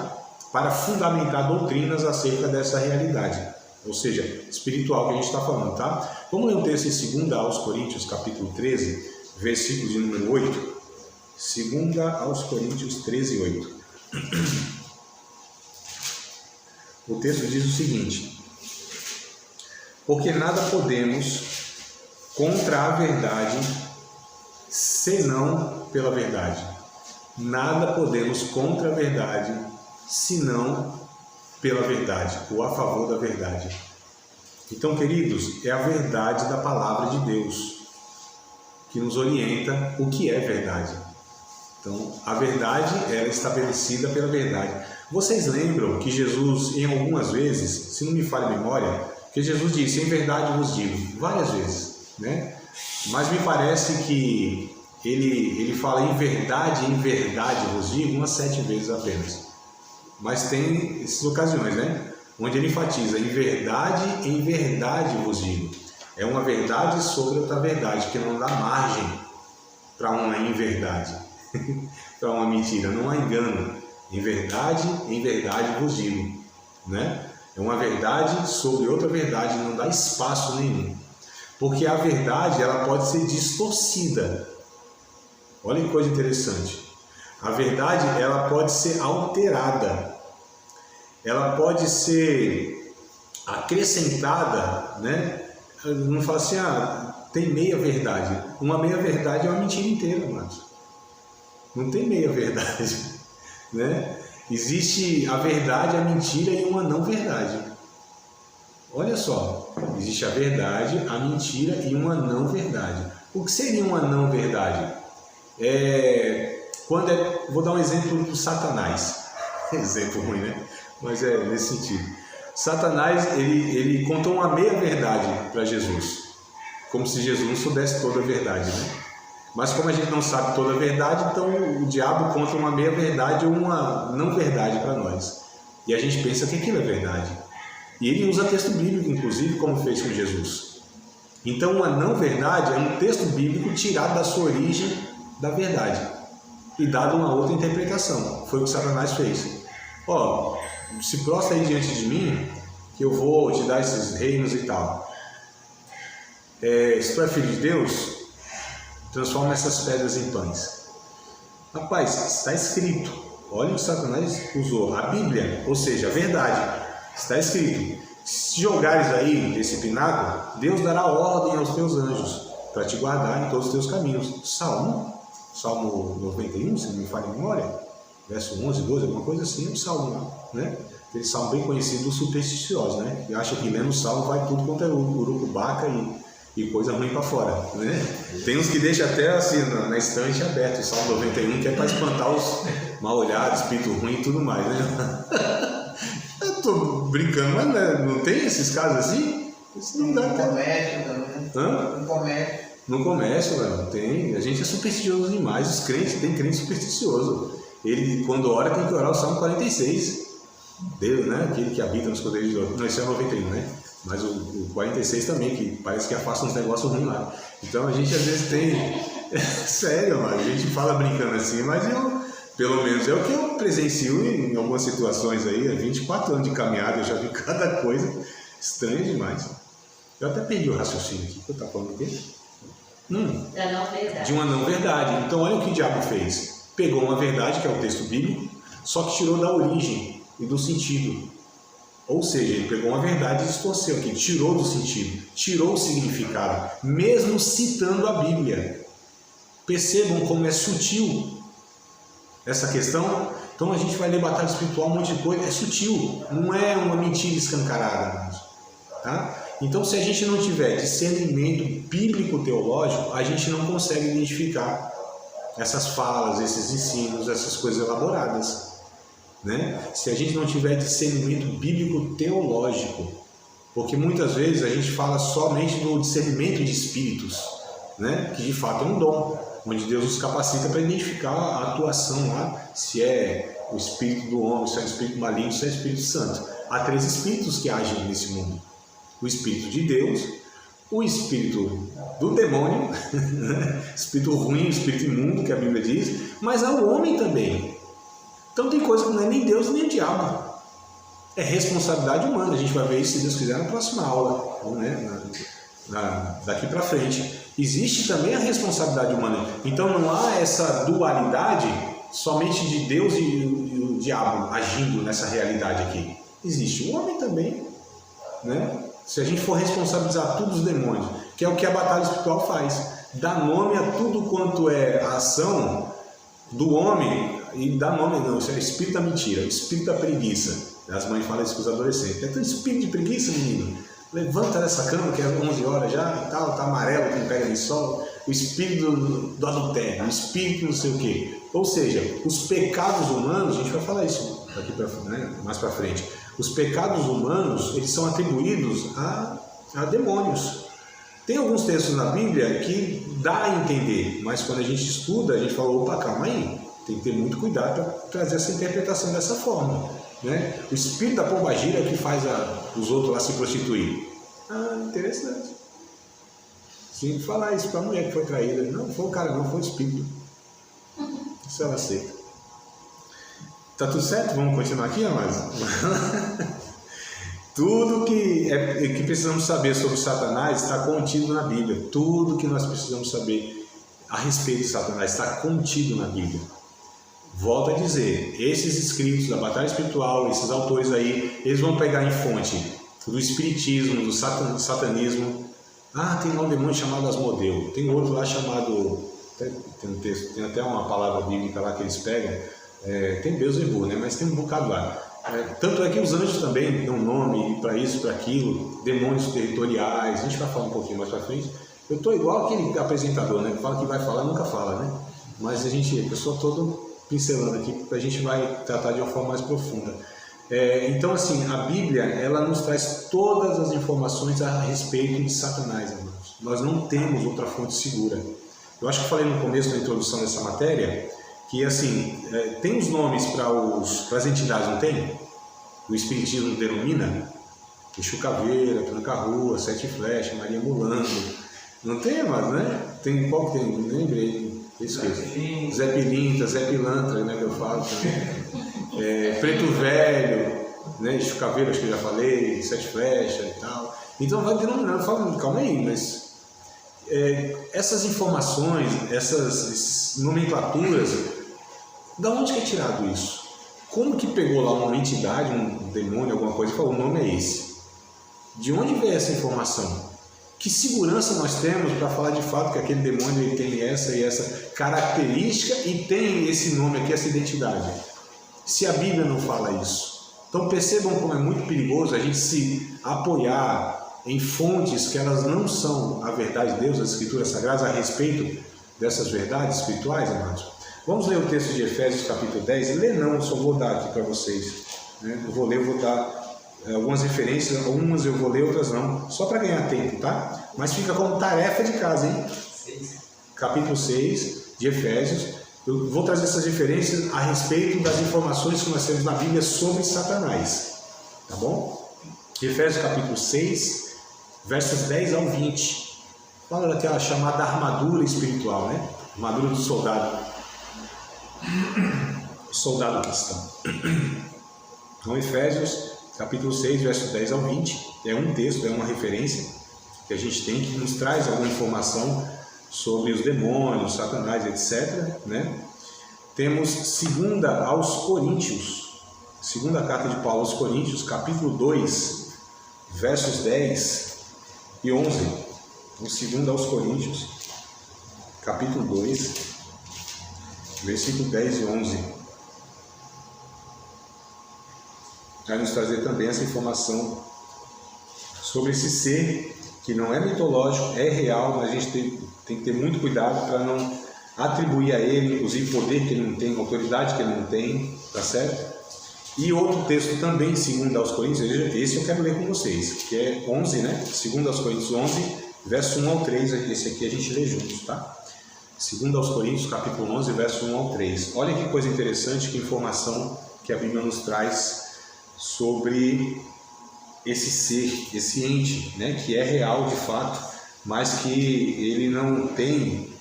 para fundamentar doutrinas acerca dessa realidade, ou seja, espiritual que a gente está falando, tá? Vamos ler um texto em 2 aos Coríntios, capítulo 13, versículo de número 8. 2 aos Coríntios 13, 8. O texto diz o seguinte: porque nada podemos contra a verdade, senão pela verdade. Nada podemos contra a verdade, senão pela verdade, ou a favor da verdade. Então, queridos, é a verdade da palavra de Deus que nos orienta o que é verdade. Então, a verdade é estabelecida pela verdade. Vocês lembram que Jesus, em algumas vezes, se não me falha a memória, que Jesus disse, em verdade vos digo, várias vezes, né? Mas me parece que ele fala em verdade vos digo, umas 7 vezes apenas. Mas tem essas ocasiões, né? Onde ele enfatiza, em verdade vos digo. É uma verdade sobre outra verdade, que não dá margem para uma inverdade, para uma mentira, não há engano. Em verdade vos digo, né? É uma verdade sobre outra verdade, não dá espaço nenhum. Porque a verdade, ela pode ser distorcida. Olha que coisa interessante. A verdade, ela pode ser alterada. Ela pode ser acrescentada, né? Não fala assim, tem meia verdade. Uma meia verdade é uma mentira inteira, mas não tem meia verdade, né? Existe a verdade, a mentira e uma não verdade. Olha só, existe a verdade, a mentira e uma não verdade. O que seria uma não verdade? Vou dar um exemplo do Satanás. Exemplo ruim, né? Mas é nesse sentido. Satanás, ele contou uma meia verdade para Jesus, como se Jesus não soubesse toda a verdade, né? Mas como a gente não sabe toda a verdade, então o diabo conta uma meia verdade ou uma não verdade para nós. E a gente pensa que aquilo é verdade. E ele usa texto bíblico, inclusive, como fez com Jesus. Então, uma não verdade é um texto bíblico tirado da sua origem da verdade e dado uma outra interpretação. Foi o que Satanás fez. Se prostra aí diante de mim, que eu vou te dar esses reinos e tal. Se tu é filho de Deus, transforma essas pedras em pães. Rapaz, está escrito. Olha o que Satanás usou. A Bíblia, ou seja, a verdade. Está escrito. Se jogares aí esse pináculo, Deus dará ordem aos teus anjos para te guardar em todos os teus caminhos. Salmo 91, se não me falha a memória, verso 11, 12, alguma coisa assim, é um salmo, né? Aquele salmo bem conhecido dos supersticiosos, né? Que acha que lendo o salmo vai tudo quanto é urucubaca e coisa ruim para fora, né? Tem uns que deixam até assim na estante aberto, o Salmo 91, que é para espantar os mal-olhados, espírito ruim e tudo mais, né? Eu tô brincando, mas não tem esses casos assim? Isso não dá até. Comércio também. No comércio, não tem. A gente é supersticioso demais. Os crentes, tem crente supersticioso. Ele, quando ora, tem que orar o Salmo 46. Deus, né? Aquele que habita nos esconderijo de Deus. Não, esse é o 91, né? Mas o 46 também, que parece que afasta uns negócios ruins lá. Então a gente às vezes tem. Sério, mano, a gente fala brincando assim, mas pelo menos é o que eu presencio em algumas situações aí. 24 anos de caminhada, eu já vi cada coisa estranha demais. Eu até perdi o raciocínio aqui. O que eu estava falando aqui? Da não verdade. De uma não verdade. Então olha o que o diabo fez. Pegou uma verdade, que é o texto bíblico, só que tirou da origem e do sentido. Ou seja, ele pegou uma verdade e distorceu aqui, tirou do sentido, tirou o significado, mesmo citando a Bíblia. Percebam como é sutil essa questão. Então a gente vai ler batalha espiritual, um monte de coisa, é sutil, não é uma mentira escancarada. Tá? Então, se a gente não tiver discernimento bíblico-teológico, a gente não consegue identificar essas falas, esses ensinos, essas coisas elaboradas. Né? Se a gente não tiver discernimento bíblico-teológico, porque muitas vezes a gente fala somente do discernimento de espíritos, né? Que de fato é um dom, onde Deus nos capacita para identificar a atuação lá, se é o espírito do homem, se é o espírito maligno, se é o Espírito Santo. Há 3 espíritos que agem nesse mundo: o espírito de Deus, o espírito do demônio, espírito ruim, o espírito imundo, que a Bíblia diz, mas há o homem também. Então tem coisa que não é nem Deus nem o diabo, é responsabilidade humana. A gente vai ver isso, se Deus quiser, na próxima aula, né? Daqui para frente. Existe também a responsabilidade humana. Então não há essa dualidade somente de Deus e o diabo agindo nessa realidade aqui. Existe o homem também, né? Se a gente for responsabilizar todos os demônios, que é o que a batalha espiritual faz, dá nome a tudo quanto é a ação do homem. E dá nome não, isso é o espírito da mentira, o espírito da preguiça. As mães falam isso com os adolescentes: é tão espírito de preguiça, menino, levanta dessa cama que é 11 horas já e tal, tá amarelo que não pega nem sol. O espírito do adultério, o espírito não sei o quê. Ou seja, os pecados humanos, a gente vai falar isso daqui mais para frente, os pecados humanos, eles são atribuídos a demônios. Tem alguns textos na Bíblia que dá a entender, mas quando a gente estuda, a gente fala: opa, calma aí, tem que ter muito cuidado para trazer essa interpretação dessa forma, né? O espírito da pombagira é o que faz os outros lá se prostituir. Interessante. Sim, falar isso para a mulher que foi traída: não foi o cara, não, foi o espírito. Isso ela aceita. Tá tudo certo? Vamos continuar aqui, amados? Tudo que precisamos saber sobre Satanás está contido na Bíblia. Tudo que nós precisamos saber a respeito de Satanás está contido na Bíblia. Volto a dizer, esses escritos da batalha espiritual, esses autores aí, eles vão pegar em fonte do espiritismo, do satanismo. Tem lá um demônio chamado Asmodeu, tem outro lá chamado, tem um texto, tem até uma palavra bíblica lá que eles pegam, tem Beelzebub, né? Mas tem um bocado lá. Tanto é que os anjos também dão nome para isso, para aquilo, demônios territoriais. A gente vai falar um pouquinho mais para frente. Eu estou igual aquele apresentador, né? Que fala que vai falar, nunca fala, né? Mas a pessoa toda pincelando aqui, porque a gente vai tratar de uma forma mais profunda. Então, assim, a Bíblia, ela nos traz todas as informações a respeito de Satanás, irmãos. Nós não temos outra fonte segura. Eu acho que eu falei no começo da introdução dessa matéria que, assim, tem os nomes para as entidades, não tem? O Espiritismo denomina Exu Caveira, Tranca-Rua, Sete Flechas, Maria Mulando. Não tem, mas, né? Tem qual que tem? Não lembrei. Esqueci. Zé Pilintra, Zé Pilantra, né, que eu falo também. Preto Velho, né, Exu Caveira, acho que eu já falei, Sete Flechas e tal. Então vai denominando, falando, calma aí, mas essas informações, essas nomenclaturas, da onde que é tirado isso? Como que pegou lá uma entidade, um demônio, alguma coisa, e falou: o nome é esse? De onde veio essa informação? Que segurança nós temos para falar de fato que aquele demônio ele tem essa e essa característica e tem esse nome aqui, essa identidade? Se a Bíblia não fala isso. Então percebam como é muito perigoso a gente se apoiar em fontes que elas não são a verdade de Deus, as Escrituras Sagradas, a respeito dessas verdades espirituais, amados. Vamos ler o texto de Efésios capítulo 10. Ler não, só vou dar aqui para vocês. Eu vou ler, vou dar algumas referências, umas eu vou ler, outras não, só para ganhar tempo, tá? Mas fica como tarefa de casa, hein? Capítulo 6 de Efésios. Eu vou trazer essas referências a respeito das informações que nós temos na Bíblia sobre Satanás, tá bom? Efésios capítulo 6, versos 10 ao 20. Fala daquela chamada armadura espiritual, né? Armadura do soldado. Soldado cristão. Então, Efésios capítulo 6, verso 10 ao 20, é um texto, é uma referência que a gente tem que nos traz alguma informação sobre os demônios, Satanás, etc., né? temos segunda aos Coríntios, segunda carta de Paulo aos Coríntios, capítulo 2, versos 10 e 11. Então, segunda aos Coríntios, capítulo 2, versículo 10 e 11. Vai nos trazer também essa informação sobre esse ser que não é mitológico, é real, mas a gente tem que ter muito cuidado para não atribuir a ele, inclusive, poder que ele não tem, autoridade que ele não tem, tá certo? E outro texto também, segundo aos Coríntios, esse eu quero ler com vocês, que é 11, né? Segundo aos Coríntios 11, verso 1 ao 3, esse aqui a gente lê juntos, tá? Segundo aos Coríntios, capítulo 11, verso 1 ao 3. Olha que coisa interessante, que informação que a Bíblia nos traz sobre esse ser, esse ente, né? Que é real de fato, mas que ele não tem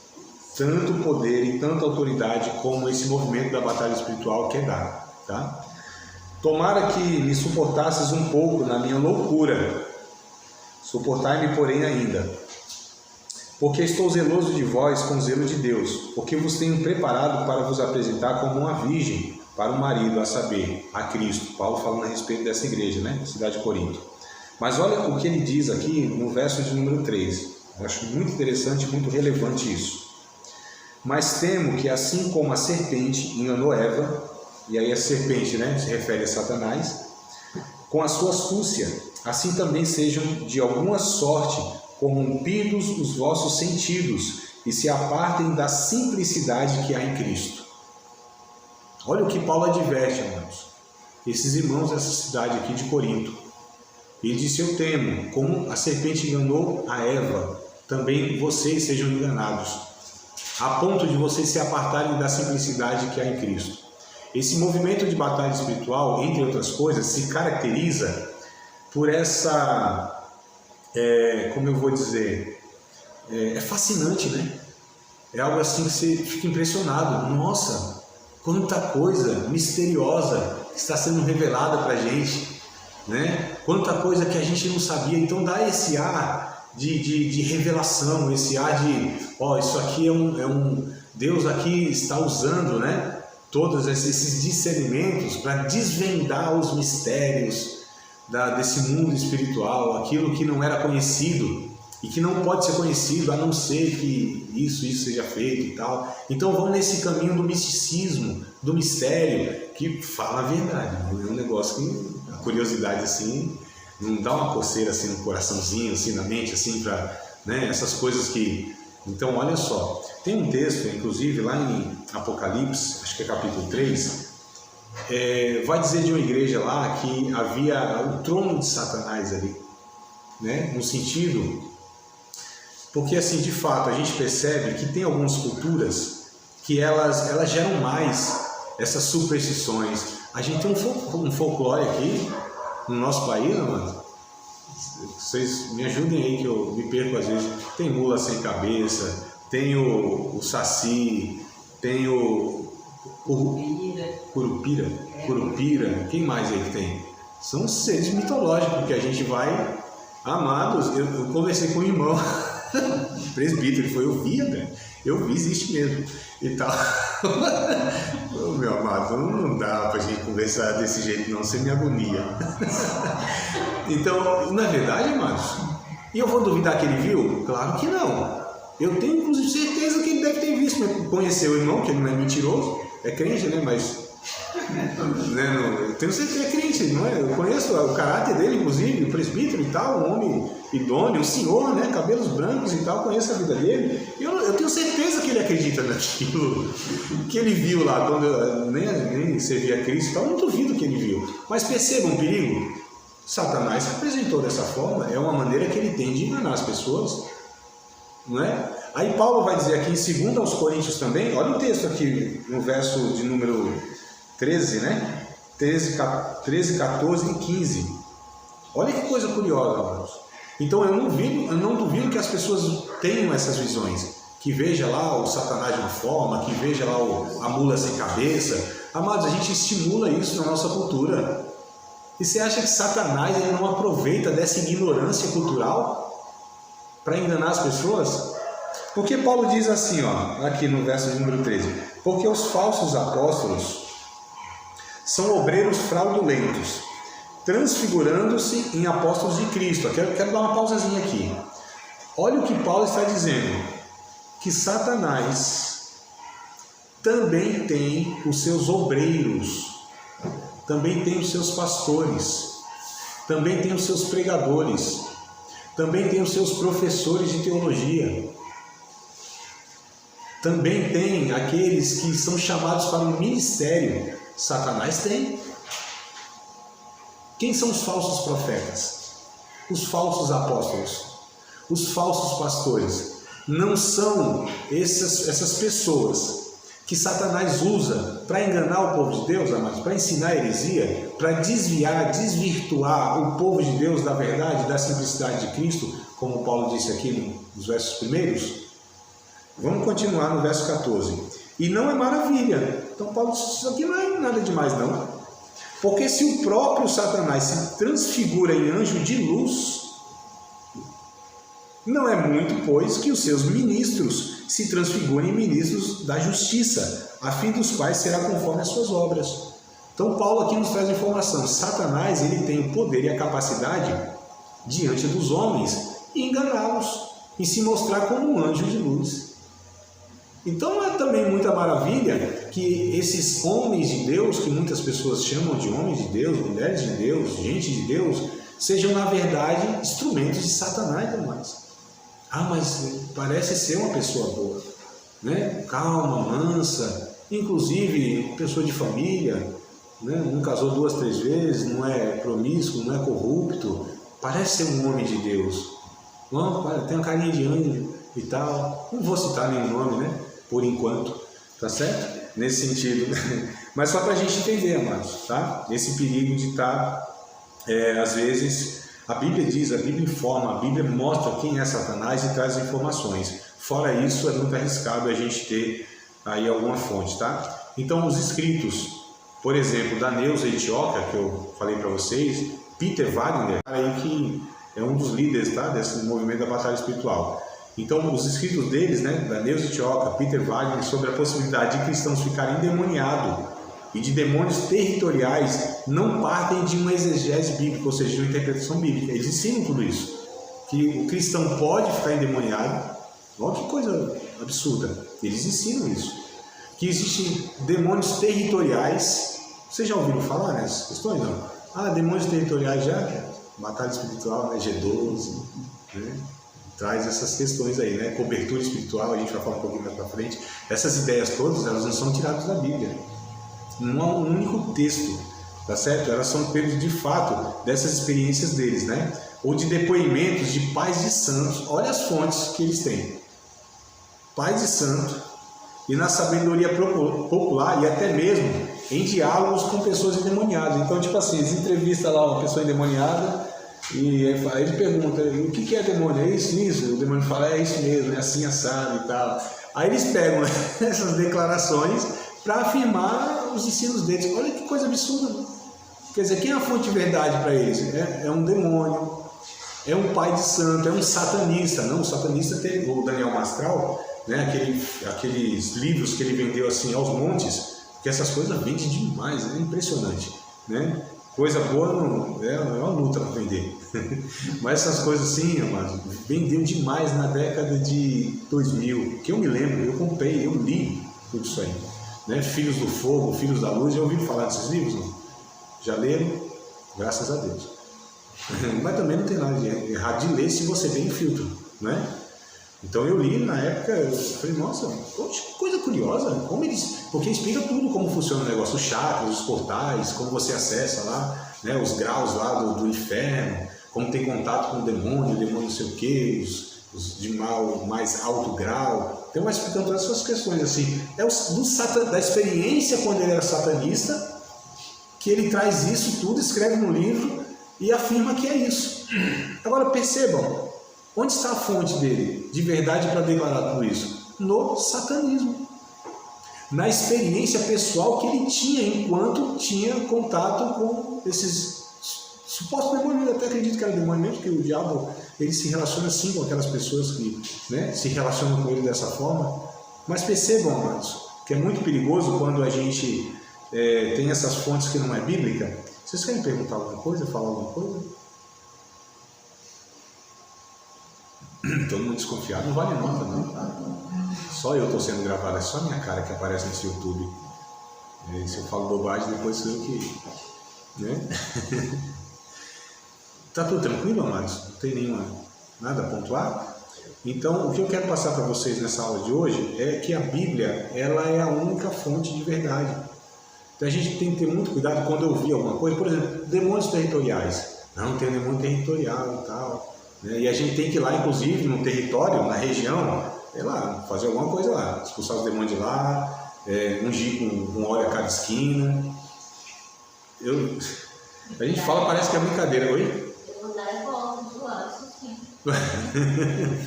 tanto poder e tanta autoridade como esse movimento da batalha espiritual quer dar, tá? Tomara que me suportasses um pouco na minha loucura, suportai-me, porém, ainda, porque estou zeloso de vós com zelo de Deus, porque vos tenho preparado para vos apresentar como uma virgem para o marido, a saber, a Cristo. Paulo falando a respeito dessa igreja, né? Cidade de Corinto. Mas olha o que ele diz aqui no verso de número 3. Eu acho muito interessante, muito relevante isso. Mas temo que, assim como a serpente enganou Eva, e aí a serpente, né, se refere a Satanás, com a sua astúcia, assim também sejam de alguma sorte corrompidos os vossos sentidos e se apartem da simplicidade que há em Cristo. Olha o que Paulo adverte, irmãos, esses irmãos dessa cidade aqui de Corinto. Ele disse: eu temo, como a serpente enganou a Eva, também vocês sejam enganados, a ponto de vocês se apartarem da simplicidade que há em Cristo. Esse movimento de batalha espiritual, entre outras coisas, se caracteriza por essa, como eu vou dizer, é fascinante, né? É algo assim que você fica impressionado. Nossa, quanta coisa misteriosa está sendo revelada para a gente, né? Quanta coisa que a gente não sabia. Então dá esse ar de revelação, esse ar de, isso aqui é um Deus aqui está usando, né? Todos esses discernimentos para desvendar os mistérios desse mundo espiritual, aquilo que não era conhecido e que não pode ser conhecido a não ser que isso seja feito e tal. Então vão nesse caminho do misticismo, do mistério, que fala a verdade. Não é um negócio que a curiosidade assim não dá uma coceira assim no coraçãozinho, assim na mente, assim para, né, essas coisas que... Então olha só, tem um texto, inclusive lá em Apocalipse, acho que é capítulo 3, vai dizer de uma igreja lá que havia o trono de Satanás ali, né? No sentido, porque assim, de fato, a gente percebe que tem algumas culturas que elas geram mais essas superstições. A gente tem um folclore aqui no nosso país, mano. Vocês me ajudem aí que eu me perco às vezes. Tem mula sem cabeça, tem o saci, tem o curupira, quem mais aí que tem? São seres mitológicos que a gente vai amados. Eu conversei com o irmão presbítero, ele foi, eu vi, existe mesmo e tal. Meu amado, não dá pra gente conversar desse jeito não, você me agonia. Então, na verdade, amados, e eu vou duvidar que ele viu? Claro que não. Eu tenho inclusive certeza que ele deve ter visto, conhecer o irmão, que ele não é mentiroso, é crente, né? Mas eu tenho certeza que é crente, não é? Eu conheço o caráter dele, inclusive, o presbítero e tal, um homem idôneo, um senhor, né? Cabelos brancos e tal, conheço a vida dele. Eu tenho certeza que ele acredita naquilo que ele viu lá, quando nem servia a Cristo e tal, eu não duvido que ele viu. Mas percebam o perigo. Satanás se apresentou dessa forma, é uma maneira que ele tem de enganar as pessoas, não é? Aí Paulo vai dizer aqui em 2 aos Coríntios também, olha o texto aqui no verso de número 13, né? 13, 14 e 15. Olha que coisa curiosa, irmãos. Então eu não duvido que as pessoas tenham essas visões, que veja lá o Satanás de uma forma, que veja lá a mula sem cabeça. Amados, a gente estimula isso na nossa cultura. E você acha que Satanás ele não aproveita dessa ignorância cultural para enganar as pessoas? Porque Paulo diz assim, ó, aqui no verso de número 13: porque os falsos apóstolos são obreiros fraudulentos, transfigurando-se em apóstolos de Cristo. Eu quero dar uma pausazinha aqui. Olha o que Paulo está dizendo, que Satanás também tem os seus obreiros, também tem os seus pastores, também tem os seus pregadores, também tem os seus professores de teologia, também tem aqueles que são chamados para o ministério. Satanás tem. Quem são os falsos profetas? Os falsos apóstolos, os falsos pastores. Não são essas pessoas que Satanás usa para enganar o povo de Deus, amados, para ensinar heresia, para desviar, desvirtuar o povo de Deus da verdade, da simplicidade de Cristo, como Paulo disse aqui nos versos primeiros? Vamos continuar no verso 14. E não é maravilha. Então Paulo disse, isso aqui não é nada demais não. Porque se o próprio Satanás se transfigura em anjo de luz, não é muito, pois, que os seus ministros se transfigurem em ministros da justiça, a fim dos quais será conforme as suas obras. Então Paulo aqui nos traz informação. Satanás, ele tem o poder e a capacidade diante dos homens e enganá-los, e se mostrar como um anjo de luz. Então é também muita maravilha que esses homens de Deus, que muitas pessoas chamam de homens de Deus, mulheres de Deus, gente de Deus, sejam na verdade instrumentos de Satanás, irmãos. Ah, mas parece ser uma pessoa boa, né? Calma, mansa, inclusive pessoa de família, né? Não casou 2, 3 vezes, não é promíscuo, não é corrupto, parece ser um homem de Deus. Não, tem uma carinha de anjo e tal. Não vou citar nenhum nome, né? Por enquanto, tá certo? Nesse sentido. Mas só para a gente entender, amados, tá? Esse perigo de estar, às vezes, a Bíblia diz, a Bíblia informa, a Bíblia mostra quem é Satanás e traz informações. Fora isso, é muito arriscado a gente ter aí alguma fonte, tá? Então, os escritos, por exemplo, da Neuza Etioca, que eu falei para vocês, Peter Wagner, aí que é um dos líderes, tá? Desse movimento da batalha espiritual. Então, os escritos deles, né, da Neuza Etioca, Peter Wagner, sobre a possibilidade de cristãos ficarem endemoniados e de demônios territoriais, não partem de uma exegese bíblica, ou seja, de uma interpretação bíblica. Eles ensinam tudo isso, que o cristão pode ficar endemoniado. Olha que coisa absurda, eles ensinam isso, que existem demônios territoriais. Vocês já ouviram falar nessas questões? Não? Ah, demônios territoriais já, batalha espiritual, né? G12, né? Traz essas questões aí, né? Cobertura espiritual, a gente vai falar um pouquinho mais para frente. Essas ideias todas, elas não são tiradas da Bíblia, não há um único texto, tá certo? Elas são pelos de fato dessas experiências deles, né? Ou de depoimentos de pais de santos. Olha as fontes que eles têm: pais de santo, e na sabedoria popular, e até mesmo em diálogos com pessoas endemoniadas. Então, tipo assim, eles entrevistam lá uma pessoa endemoniada e aí ele pergunta, o que é demônio? É isso, isso? O demônio fala, é isso mesmo, é assim, assado e tal. Aí eles pegam essas declarações para afirmar os ensinos deles. Olha que coisa absurda. Quer dizer, quem é a fonte de verdade para eles? É um demônio, é um pai de santo, é um satanista. Não, o satanista teve o Daniel Mastral, né? Aqueles livros que ele vendeu assim aos montes, que essas coisas vendem demais, é impressionante, né? Coisa boa não, é uma luta para vender. Mas essas coisas assim, amado, vendeu demais na década de 2000, que eu me lembro, eu comprei, eu li tudo isso aí, né? Filhos do Fogo, Filhos da Luz. Já ouviram falar desses livros? Não? Já leram? Graças a Deus. Mas também não tem nada de errado de ler se você tem filtro, né? Então eu li na época, eu falei, nossa, que coisa curiosa, como eles, porque explica tudo, como funciona o negócio, os chakras, os portais, como você acessa lá, né, os graus lá do inferno, como tem contato com o demônio não sei o que, os de mais alto grau. Então vai explicando todas essas questões assim. É da experiência quando ele era satanista, que ele traz isso tudo, escreve no livro e afirma que é isso. Agora percebam, onde está a fonte dele, de verdade, para declarar tudo isso? No satanismo. Na experiência pessoal que ele tinha enquanto tinha contato com esses supostos demônios. Eu até acredito que era demônio mesmo, que o diabo ele se relaciona sim com aquelas pessoas que, né, se relacionam com ele dessa forma. Mas percebam, amados, que é muito perigoso quando a gente tem essas fontes que não é bíblica. Vocês querem perguntar alguma coisa, falar alguma coisa? Todo mundo desconfiado, não vale nota, não. Só eu estou sendo gravado, é só a minha cara que aparece nesse YouTube. Se eu falo bobagem, depois sou eu que... né? Tá tudo tranquilo, amados? Não tem nada a pontuar? Então, o que eu quero passar para vocês nessa aula de hoje é que a Bíblia, ela é a única fonte de verdade. Então a gente tem que ter muito cuidado quando eu ouvir alguma coisa, por exemplo, demônios territoriais. Não, tem demônio territorial e tal. Né? E a gente tem que ir lá, inclusive, no território, na região, sei lá, fazer alguma coisa lá, expulsar os demônios de lá, ungir com óleo a cada esquina. A gente fala, parece que é brincadeira, oi? Eu vou dar volta do lado, sim.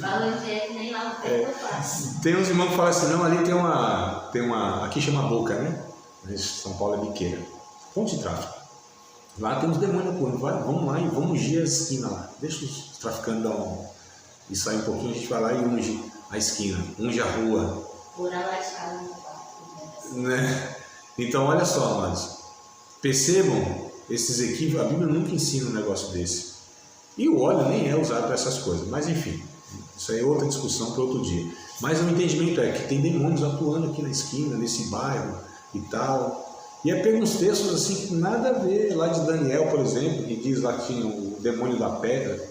Fala que nem lá no eu faço. Tem uns irmãos que falam assim, não, ali tem uma, aqui chama Boca, né? São Paulo é biqueira, ponte de tráfico. Lá tem uns demônios, vamos lá e vamos ungir a esquina lá. Deixa os traficantes e sair um pouquinho, a gente vai lá e unge a esquina, unge a rua. Por abaixar no né? Então, olha só, amados, percebam esses equívocos. A Bíblia nunca ensina um negócio desse. E o óleo nem é usado para essas coisas, mas enfim, isso aí é outra discussão para outro dia. Mas o entendimento é que tem demônios atuando aqui na esquina, nesse bairro e tal. E é pego uns textos assim que nada a ver, lá de Daniel, por exemplo, que diz lá que tinha o demônio da pedra,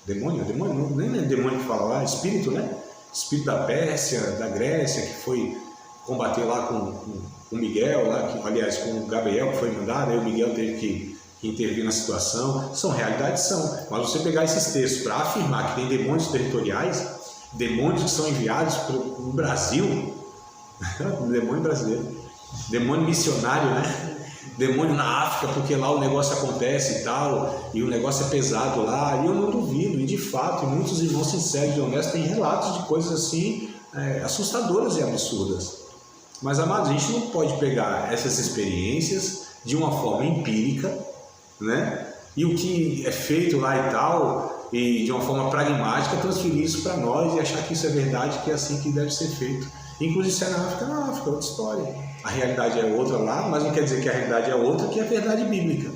demônio não, nem é demônio que fala lá, espírito, né? Espírito da Pérsia, da Grécia, que foi combater lá com Miguel, lá, aliás, com o Gabriel, que foi mandado, aí o Miguel teve que intervir na situação. São realidades, são. Mas você pegar esses textos para afirmar que tem demônios territoriais, demônios que são enviados para o Brasil, demônio brasileiro, demônio missionário, né? Demônio na África, porque lá o negócio acontece e tal, e o negócio é pesado lá, e eu não duvido, e de fato, muitos irmãos sinceros e honestos têm relatos de coisas assim, assustadoras e absurdas. Mas, amados, a gente não pode pegar essas experiências de uma forma empírica, né? E o que é feito lá e tal, e de uma forma pragmática, transferir isso para nós e achar que isso é verdade, que é assim que deve ser feito. Inclusive, se é na África, é outra história. A realidade é outra lá, mas não quer dizer que a realidade é outra, que é a verdade bíblica.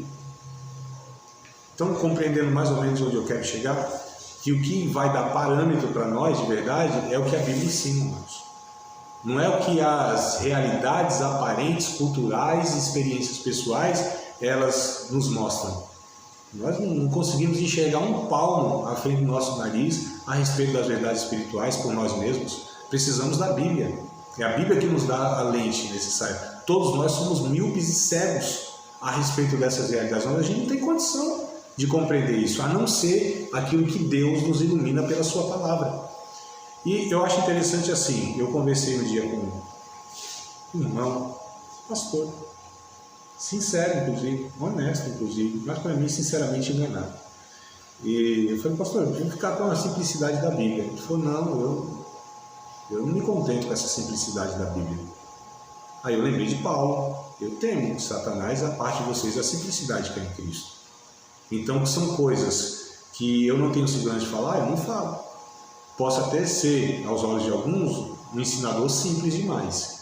Então, compreendendo mais ou menos onde eu quero chegar, que o que vai dar parâmetro para nós, de verdade, é o que a Bíblia ensina, irmãos. Não é o que as realidades aparentes, culturais e experiências pessoais, elas nos mostram. Nós não conseguimos enxergar um palmo à frente do nosso nariz a respeito das verdades espirituais por nós mesmos. Precisamos da Bíblia. É a Bíblia que nos dá a lente necessária. Todos nós somos míopes e cegos a respeito dessas realidades. A gente não tem condição de compreender isso, a não ser aquilo que Deus nos ilumina pela sua palavra. E eu acho interessante assim, eu conversei um dia com um irmão, pastor, sincero inclusive, honesto inclusive, mas para mim sinceramente enganado. E eu falei, pastor, eu preciso ficar com a simplicidade da Bíblia. Ele falou, não, eu não me contento com essa simplicidade da Bíblia. Aí eu lembrei de Paulo, eu temo de Satanás a parte de vocês a simplicidade que é em Cristo. Então, que são coisas que eu não tenho segurança de falar, eu não falo. Posso até ser, aos olhos de alguns, um ensinador simples demais,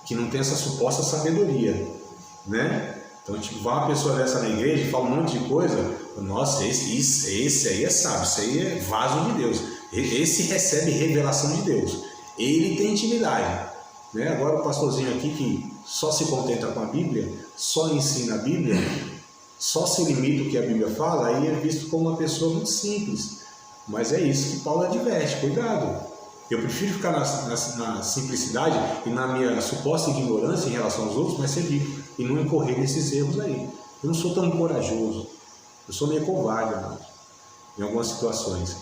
que não tem essa suposta sabedoria, né? Então, tipo, vai uma pessoa dessa na igreja e fala um monte de coisa, nossa, esse aí é sábio, esse aí é vaso de Deus, esse recebe revelação de Deus, ele tem intimidade, né? Agora o pastorzinho aqui que só se contenta com a Bíblia, só ensina a Bíblia, só se limita o que a Bíblia fala, aí é visto como uma pessoa muito simples. Mas é isso que Paulo adverte, cuidado. Eu prefiro ficar na simplicidade e na minha suposta ignorância em relação aos outros, mas ser vivo e não incorrer nesses erros aí. Eu não sou tão corajoso, eu sou meio covarde, amado, em algumas situações.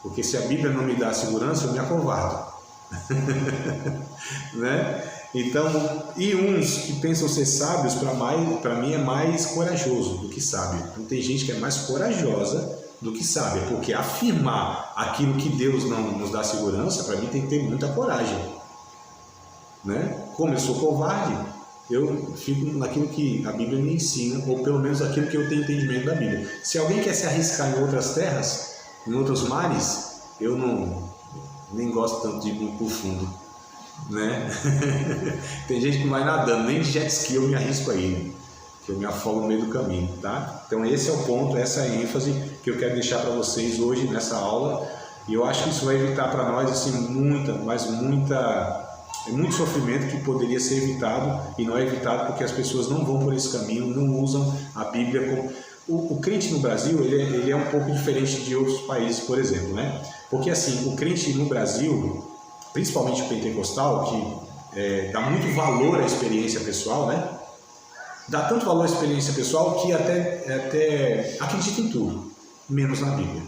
Porque se a Bíblia não me dá segurança, eu me acovardo. Né? Então, e uns que pensam ser sábios, para mim é mais corajoso do que sábio. Então tem gente que é mais corajosa do que sábia, porque afirmar aquilo que Deus não nos dá segurança, para mim tem que ter muita coragem, né? Como eu sou covarde, eu fico naquilo que a Bíblia me ensina, ou pelo menos aquilo que eu tenho entendimento da Bíblia. Se alguém quer se arriscar em outras terras, em outros mares, eu nem gosto tanto de ir muito pro fundo, né? Tem gente que não vai nadando, nem de jet ski eu me arrisco aí, que eu me afogo no meio do caminho, tá? Então esse é o ponto, essa é a ênfase que eu quero deixar para vocês hoje nessa aula, e eu acho que isso vai evitar para nós assim muito sofrimento que poderia ser evitado, e não é evitado porque as pessoas não vão por esse caminho, não usam a Bíblia como... O crente no Brasil, ele é um pouco diferente de outros países, por exemplo, né? Porque assim, o crente no Brasil, principalmente o pentecostal, que dá muito valor à experiência pessoal, né? Dá tanto valor à experiência pessoal que até acredita em tudo, menos na Bíblia.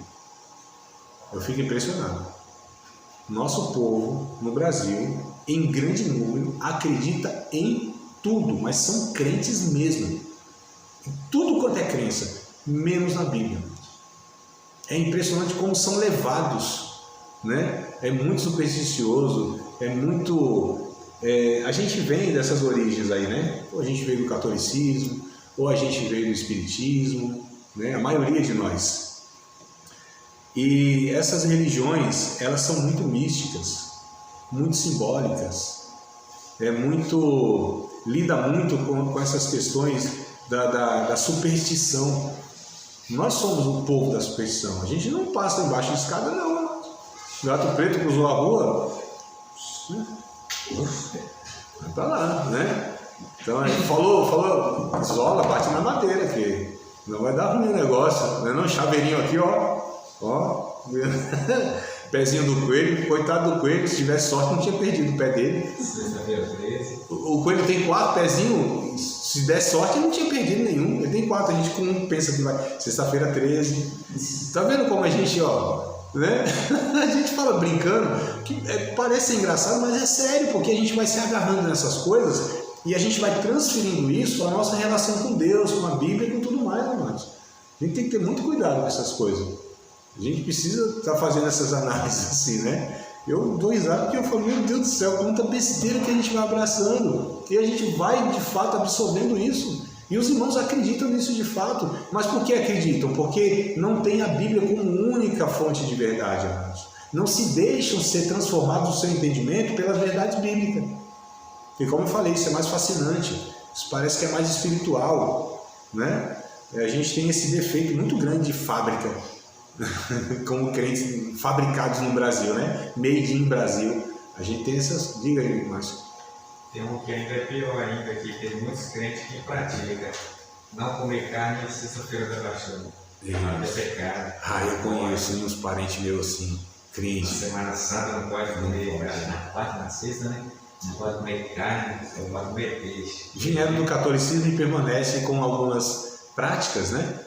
Eu fico impressionado. Nosso povo no Brasil, em grande número, acredita em tudo, mas são crentes mesmo. Tudo quanto é crença, menos na Bíblia. É impressionante como são levados, né? É muito supersticioso, é muito... a gente vem dessas origens aí, né? Ou a gente veio do catolicismo, ou a gente veio do espiritismo, né? A maioria de nós. E essas religiões, elas são muito místicas, muito simbólicas, lida muito com essas questões da superstição. Nós somos o povo da superstição. A gente não passa embaixo de escada, não. Gato preto cruzou a rua, tá lá, né? Então a gente falou, isola, bate na madeira, que não vai dar ruim o negócio, né? Não, chaveirinho aqui, ó, pezinho do coelho, coitado do coelho, se tivesse sorte não tinha perdido o pé dele. O coelho tem 4 pezinhos, se der sorte ele não tinha perdido nenhum, ele tem 4, a gente com um pensa que vai, sexta-feira 13, tá vendo como a gente, né? A gente fala brincando, que parece engraçado, mas é sério, porque a gente vai se agarrando nessas coisas e a gente vai transferindo isso para a nossa relação com Deus, com a Bíblia e com tudo mais, amados. A gente tem que ter muito cuidado com essas coisas. A gente precisa estar fazendo essas análises assim, né? Eu dou risada porque eu falo, meu Deus do céu, quanta besteira que a gente vai abraçando. E a gente vai, de fato, absorvendo isso. E os irmãos acreditam nisso de fato. Mas por que acreditam? Porque não tem a Bíblia como única fonte de verdade, amados. Não se deixam ser transformados no seu entendimento pelas verdades bíblicas. E como eu falei, isso é mais fascinante. Isso parece que é mais espiritual, né? A gente tem esse defeito muito grande de fábrica, como crentes fabricados no Brasil, né? Made in Brasil. A gente tem essas... Diga aí, Márcio. Tem um que ainda é pior ainda, que tem muitos crentes que praticam não comer carne na sexta-feira da Paixão. É pecado. Eu conheço uns parentes meus assim, crentes. Na Semana Santa não pode comer carne, na quarta, na sexta, né? Não pode comer carne, não pode comer peixe. Vieram do catolicismo e permanecem com algumas práticas, né?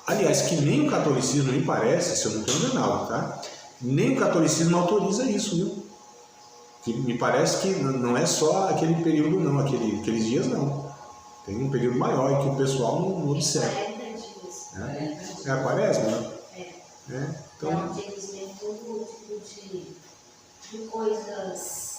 Aliás, que nem o catolicismo me parece, se eu não estou enganado, tá? Nem o catolicismo autoriza isso, viu? Que me parece que não é só aquele período, não, aqueles dias, não. Tem um período maior em que o pessoal não observa. 40 dias. É a quaresma, né? Então, onde eles veem todo tipo de coisas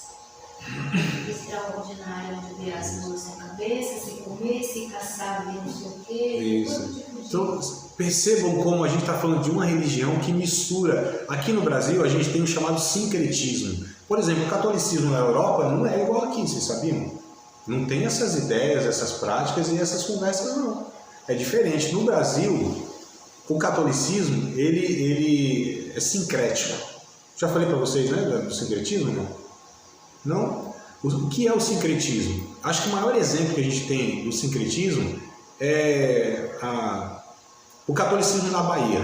extraordinárias, onde virar as mãos sem cabeça, sem comer, sem caçar, não sei o quê. Isso. Então, percebam como a gente está falando de uma religião que mistura. Aqui no Brasil, a gente tem o chamado sincretismo. Por exemplo, o catolicismo na Europa não é igual aqui, vocês sabiam? Não tem essas ideias, essas práticas e essas conversas, não. É diferente. No Brasil, o catolicismo, ele é sincrético. Já falei para vocês, né, do sincretismo, não? Não? O que é o sincretismo? Acho que o maior exemplo que a gente tem do sincretismo é o catolicismo na Bahia.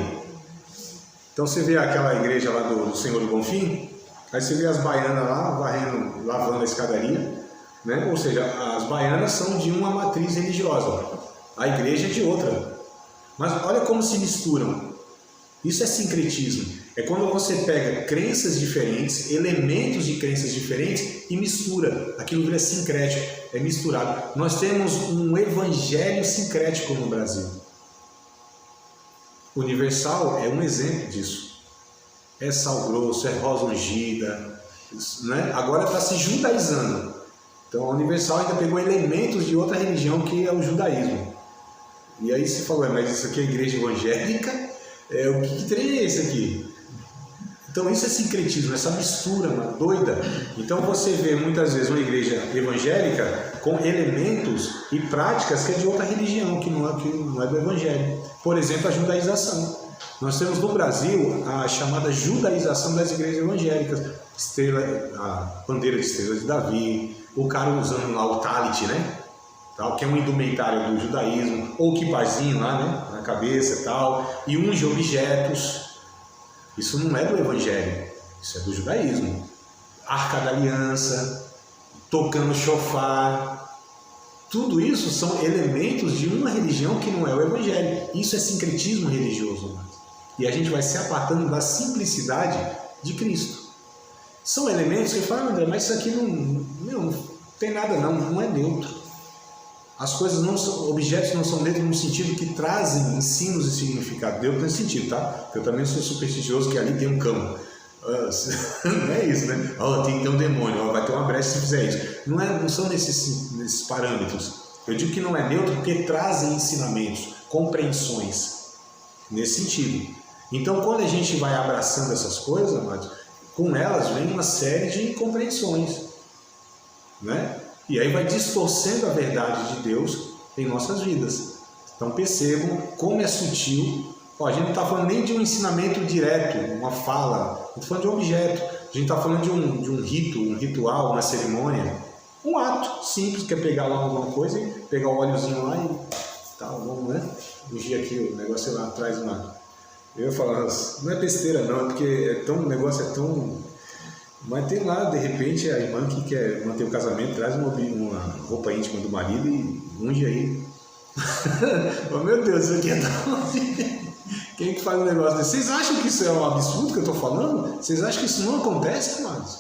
Então você vê aquela igreja lá do Senhor do Bonfim, aí você vê as baianas lá lavando a escadaria, né? Ou seja, as baianas são de uma matriz religiosa, a igreja é de outra. Mas olha como se misturam. Isso é sincretismo. É quando você pega crenças diferentes, elementos de crenças diferentes e mistura. Aquilo vira sincrético, é misturado. Nós temos um evangelho sincrético no Brasil. Universal é um exemplo disso. É sal grosso, é rosa ungida, né? Agora está se judaizando. Então a Universal ainda pegou elementos de outra religião que é o judaísmo. E aí você falou, mas isso aqui é igreja evangélica? O que trem é esse aqui? Então isso é sincretismo, essa mistura, mano, doida. Então você vê muitas vezes uma igreja evangélica com elementos e práticas que é de outra religião, que não é do evangelho. Por exemplo, a judaização. Nós temos no Brasil a chamada judaização das igrejas evangélicas. A bandeira de estrela de Davi, o cara usando lá o talit, né? Tal, que é um indumentário do judaísmo, ou o kippazinho lá, né? Na cabeça e tal, e unge objetos. Isso não é do evangelho, isso é do judaísmo. Arca da aliança, tocando shofar, tudo isso são elementos de uma religião que não é o evangelho. Isso é sincretismo religioso. E a gente vai se apartando da simplicidade de Cristo. São elementos que falam, André, mas isso aqui não tem nada não é neutro. As coisas não são, objetos não são neutros no sentido que trazem ensinos e significado. Neutro nesse sentido, tá? Porque eu também sou supersticioso que ali tem um cão. Não é isso, né? Tem que ter um demônio, vai ter uma brecha se fizer isso. Não são nesses parâmetros. Eu digo que não é neutro porque trazem ensinamentos, compreensões, nesse sentido. Então, quando a gente vai abraçando essas coisas, amados, com elas vem uma série de incompreensões, né? E aí vai distorcendo a verdade de Deus em nossas vidas. Então percebam como é sutil. A gente não está falando nem de um ensinamento direto, uma fala, não estou falando de um objeto. A gente está falando de um rito, um ritual, uma cerimônia. Um ato simples, que é pegar lá alguma coisa e pegar o óleozinho lá e tal, vamos, né? Ungir aqui o negócio lá atrás, uma... Eu ia falar, não é besteira não, porque o negócio é tão... Mas tem lá, de repente, a irmã que quer manter o casamento, traz uma roupa íntima do marido e unge aí. Oh, meu Deus, isso aqui é tão... Quem que faz um negócio desse? Vocês acham que isso é um absurdo que eu estou falando? Vocês acham que isso não acontece, amados?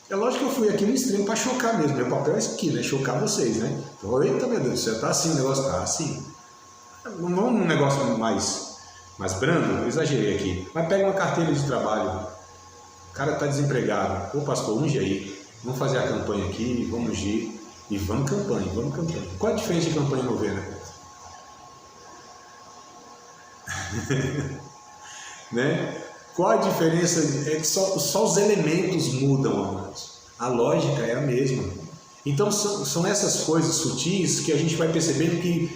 É lógico que eu fui aqui no extremo para chocar mesmo. Meu papel é isso aqui, né? Chocar vocês, né? Então, eita, meu Deus, tá assim o negócio? Tá assim. Não é um negócio mais brando? Eu exagerei aqui. Mas pega uma carteira de trabalho. O cara está desempregado. Ô pastor, unge aí. Vamos fazer a campanha aqui, vamos ungir. E vamos campanha. Qual a diferença de campanha e novena? Né? Qual a diferença? É que só os elementos mudam, amados. A lógica é a mesma. Então são essas coisas sutis que a gente vai percebendo que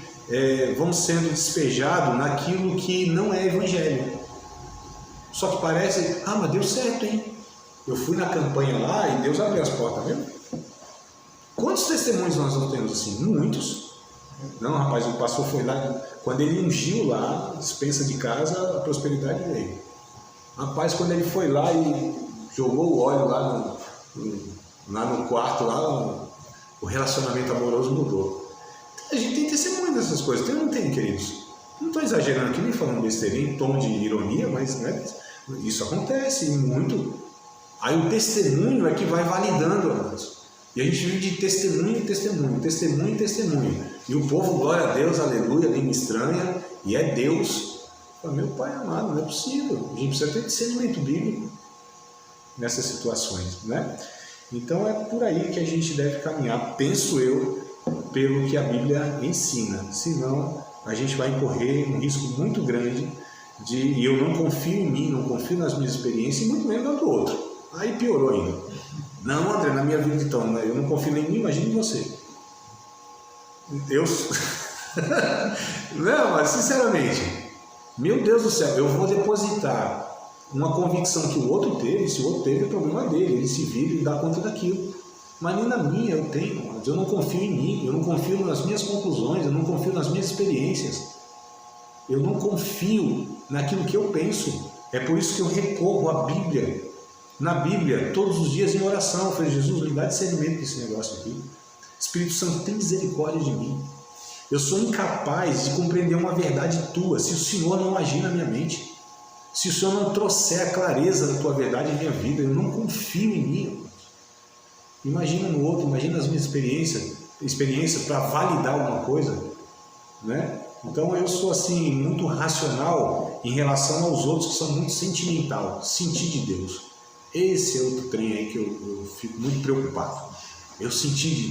vão sendo despejados naquilo que não é evangelho. Só que parece, mas deu certo, hein? Eu fui na campanha lá e Deus abriu as portas, viu? Quantos testemunhos nós não temos assim? Muitos. Não, rapaz, o pastor foi lá, quando ele ungiu lá, dispensa de casa, a prosperidade veio. Rapaz, quando ele foi lá e jogou o óleo lá no quarto, lá, o relacionamento amoroso mudou. A gente tem testemunho dessas coisas, tem ou não tem, queridos? Não estou exagerando aqui, nem falando besteira em tom de ironia, mas né, isso acontece muito. Aí o testemunho é que vai validando, amados. E a gente vive de testemunho em testemunho. E o povo, glória a Deus, aleluia, língua estranha, e é Deus. Meu Pai amado, não é possível. A gente precisa ter discernimento bíblico nessas situações, né? Então é por aí que a gente deve caminhar, penso eu, pelo que a Bíblia ensina. Senão a gente vai incorrer um risco muito grande e eu não confio em mim, não confio nas minhas experiências, e muito menos no do outro. Aí piorou ainda. Não, André, na minha vida então, eu não confio nem em mim, imagine em você. Não, mas sinceramente, meu Deus do céu, eu vou depositar uma convicção que o outro teve, se o outro teve, é problema dele, ele se vira e dá conta daquilo. Mas nem na minha eu tenho, mas eu não confio em mim, eu não confio nas minhas conclusões, eu não confio nas minhas experiências. Eu não confio naquilo que eu penso. É por isso que eu recorro à Bíblia. Na Bíblia, todos os dias em oração, eu falei, Jesus, me dá discernimento desse negócio aqui. Espírito Santo, tem misericórdia de mim. Eu sou incapaz de compreender uma verdade tua se o Senhor não agir na minha mente. Se o Senhor não trouxer a clareza da tua verdade em minha vida, eu não confio em mim. Imagina no outro, imagina as minhas experiências para validar alguma coisa, né? Então eu sou assim, muito racional em relação aos outros que são muito sentimental, sentir de Deus. Esse é outro trem aí que eu fico muito preocupado. Eu senti de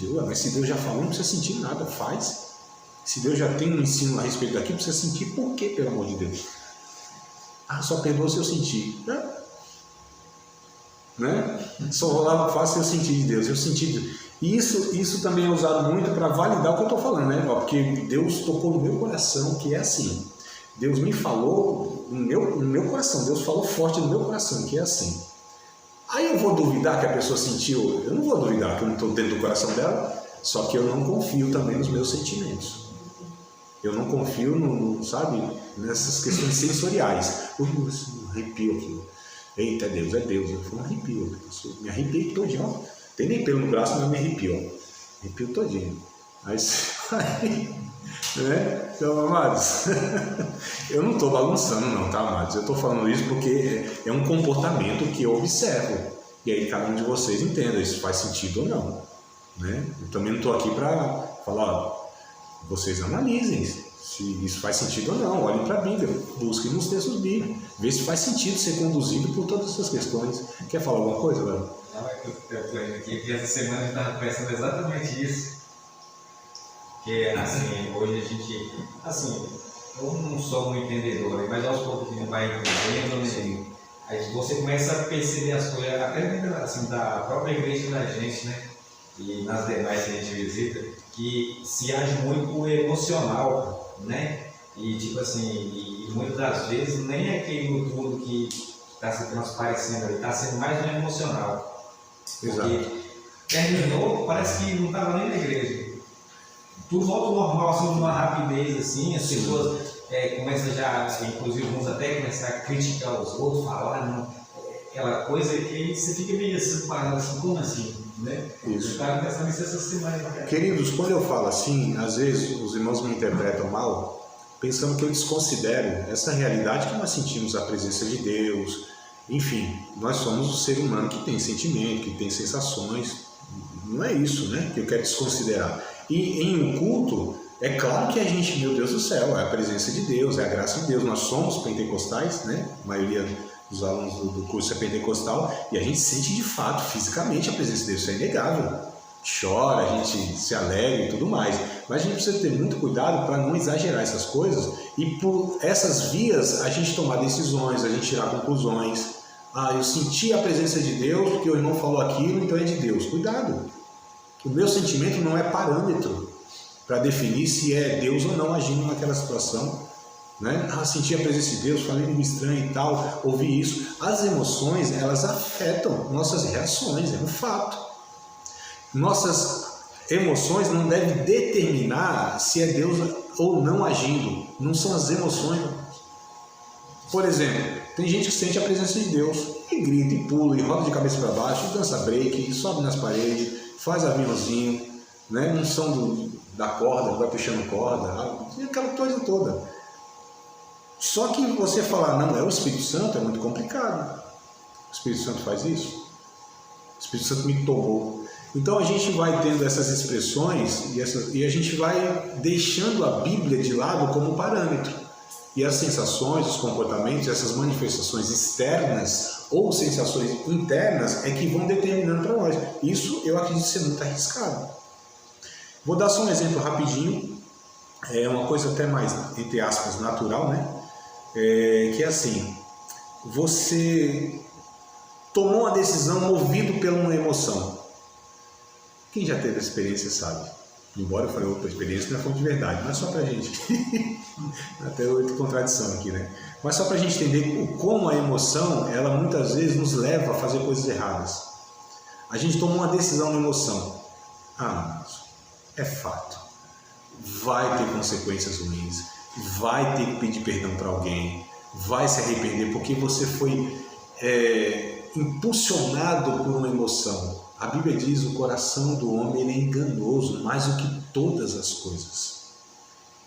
Deus. Mas se Deus já falou, não precisa sentir nada, faz. Se Deus já tem um ensino a respeito daquilo, precisa sentir por quê, pelo amor de Deus? Ah, só perdoa se eu sentir. Né? Só vou lá, faço se eu sentir de Deus. Eu senti. Isso também é usado muito para validar o que eu estou falando, né? Porque Deus tocou no meu coração, que é assim. Deus me falou no meu coração. Deus falou forte no meu coração, que é assim. Aí eu vou duvidar que a pessoa sentiu? Eu não vou duvidar que eu não estou dentro do coração dela, só que eu não confio também nos meus sentimentos. Eu não confio, sabe, nessas questões sensoriais. Um arrepio aqui. Eita, Deus, é Deus. Eu fui um arrepio. Me arrepiei todinho, ó. Tem nem pelo no braço, mas me arrepio, ó. Arrepio todinho. Aí, né? Então, amados, eu não estou bagunçando não, tá, amados? Eu estou falando isso porque é um comportamento que eu observo. E aí cada um de vocês entenda se faz sentido ou não. Né? Eu também não estou aqui para falar, ó, vocês analisem se isso faz sentido ou não. Olhem para a Bíblia, busquem nos textos bíblicos, vê se faz sentido ser conduzido por todas essas questões. Quer falar alguma coisa, Léo? Não, é que eu estou indo aqui, porque essa semana eu estava pensando exatamente isso. Que, assim, hoje a gente, assim, eu não sou um entendedor, mas aos poucos a gente vai entendendo, né? Aí você começa a perceber as coisas, até assim, da própria igreja da gente, né? E nas demais que a gente visita, que se age muito emocional, né? E tipo assim, e muitas das vezes nem é aquele tudo que está se transparecendo ali, está sendo mais um emocional. Exato. Porque terminou, parece que não estava nem na igreja. Tudo volta ao normal, assim, de uma rapidez, assim, as pessoas começam já, inclusive uns até começar a criticar os outros, falar, não, aquela coisa que você fica meio assim, parado, assim, como assim, né? Isso. Eu estava pensando nisso essa semana. Queridos, quando eu falo assim, às vezes os irmãos me interpretam mal, pensando que eu desconsidero essa realidade que nós sentimos a presença de Deus, enfim, nós somos o ser humano que tem sentimento, que tem sensações, não é isso, né, que eu quero desconsiderar. E em um culto, é claro que a gente, meu Deus do céu, é a presença de Deus, é a graça de Deus. Nós somos pentecostais, né? A maioria dos alunos do curso é pentecostal, e a gente sente de fato, fisicamente, a presença de Deus, isso é inegável. Chora, a gente se alegra e tudo mais. Mas a gente precisa ter muito cuidado para não exagerar essas coisas e por essas vias a gente tomar decisões, a gente tirar conclusões. Ah, eu senti a presença de Deus porque o irmão falou aquilo, então é de Deus. Cuidado! O meu sentimento não é parâmetro para definir se é Deus ou não agindo naquela situação. Né? Ah, senti a presença de Deus, falei algo estranho e tal, ouvi isso. As emoções, elas afetam nossas reações, é um fato. Nossas emoções não devem determinar se é Deus ou não agindo. Não são as emoções. Por exemplo, tem gente que sente a presença de Deus e grita, e pula, e roda de cabeça para baixo, e dança break, e sobe nas paredes, faz aviãozinho, né? Um som da corda, vai puxando corda, e aquela coisa toda. Só que você falar, não, é o Espírito Santo, é muito complicado. O Espírito Santo faz isso? O Espírito Santo me tomou. Então a gente vai tendo essas expressões e a gente vai deixando a Bíblia de lado como parâmetro. E as sensações, os comportamentos, essas manifestações externas ou sensações internas é que vão determinando para nós. Isso eu acredito ser muito arriscado. Vou dar só um exemplo rapidinho, é uma coisa até mais, entre aspas, natural, né? Que é assim, você tomou uma decisão movido por uma emoção. Quem já teve essa experiência sabe. Embora eu falei outra experiência, não é fonte de verdade, mas só para a gente. Até outra contradição aqui, né? Mas só para a gente entender como a emoção, ela muitas vezes nos leva a fazer coisas erradas. A gente tomou uma decisão na emoção. Ah, é fato. Vai ter consequências ruins. Vai ter que pedir perdão para alguém. Vai se arrepender porque você foi impulsionado por uma emoção. A Bíblia diz que o coração do homem ele é enganoso mais do que todas as coisas.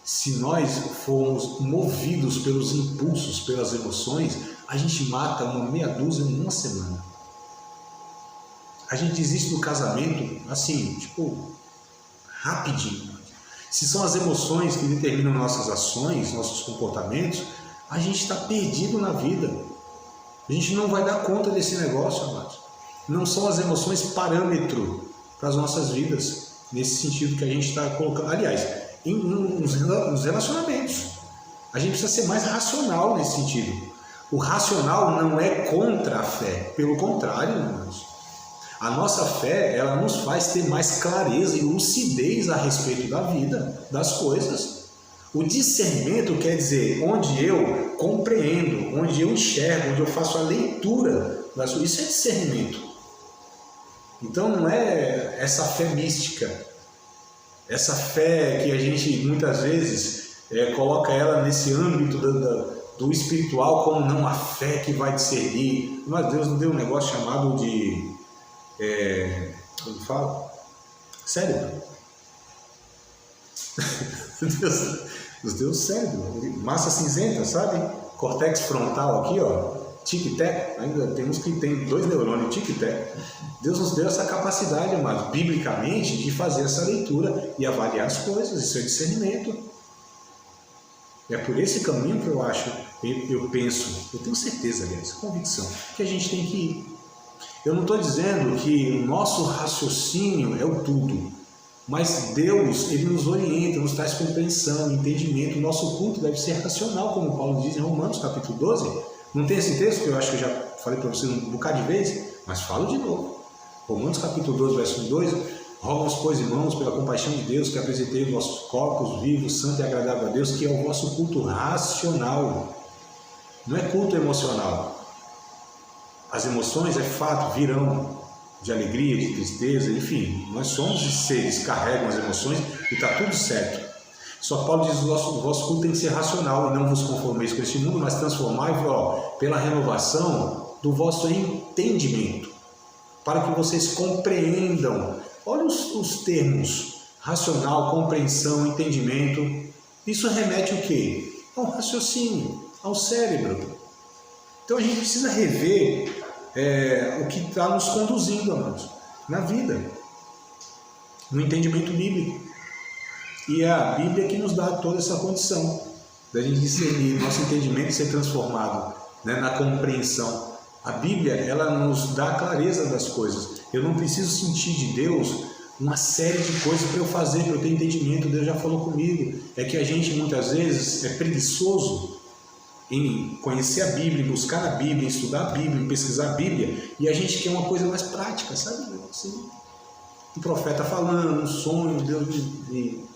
Se nós formos movidos pelos impulsos, pelas emoções, a gente mata uma meia dúzia em uma semana. A gente desiste do casamento, assim, tipo, rapidinho. Se são as emoções que determinam nossas ações, nossos comportamentos, a gente está perdido na vida. A gente não vai dar conta desse negócio, amados. Não são as emoções parâmetro para as nossas vidas, nesse sentido que a gente está colocando. Aliás, nos relacionamentos, a gente precisa ser mais racional nesse sentido. O racional não é contra a fé, pelo contrário, irmãos. A nossa fé, ela nos faz ter mais clareza e lucidez a respeito da vida, das coisas. O discernimento quer dizer onde eu compreendo, onde eu enxergo, onde eu faço a leitura das coisas. Isso é discernimento. Então não é essa fé mística, essa fé que a gente muitas vezes coloca ela nesse âmbito do espiritual como não a fé que vai discernir. Mas Deus nos deu um negócio chamado de... como fala? Cérebro. Deus nos deu cérebro. Massa cinzenta, sabe? Córtex frontal aqui, ó. Tic-tac. Ainda temos que tem 2 neurônios, tic-tac. Deus nos deu essa capacidade, amados, biblicamente, de fazer essa leitura e avaliar as coisas. Isso é discernimento. É por esse caminho que eu acho, eu penso, eu tenho certeza, aliás, convicção, que a gente tem que ir. Eu não estou dizendo que o nosso raciocínio é o tudo, mas Deus, Ele nos orienta, nos traz compreensão, entendimento. O nosso culto deve ser racional, como Paulo diz em Romanos capítulo 12. Não tem esse texto que eu acho que eu já falei para vocês um bocado de vezes, mas falo de novo. Romanos capítulo 12, verso 2, rogo-vos, pois, irmãos, pela compaixão de Deus, que apresentei os vossos corpos vivos, santo e agradável a Deus, que é o vosso culto racional. Não é culto emocional. As emoções, é fato, virão de alegria, de tristeza, enfim. Nós somos seres que carregam as emoções e está tudo certo. Só Paulo diz que o vosso culto tem que ser racional e não vos conformeis com este mundo, mas transformai-vos pela renovação do vosso entendimento, para que vocês compreendam. Olha os termos, racional, compreensão, entendimento. Isso remete o quê? Ao raciocínio, ao cérebro. Então a gente precisa rever o que está nos conduzindo, amados, na vida, no entendimento bíblico. E é a Bíblia que nos dá toda essa condição da gente discernir, nosso entendimento ser transformado, né, na compreensão. A Bíblia, ela nos dá a clareza das coisas. Eu não preciso sentir de Deus uma série de coisas para eu fazer, para eu ter entendimento. Deus já falou comigo. É que a gente muitas vezes é preguiçoso em conhecer a Bíblia, em buscar a Bíblia, em estudar a Bíblia, em pesquisar a Bíblia, e a gente quer uma coisa mais prática, sabe? Assim, um profeta falando, um sonho, Deus me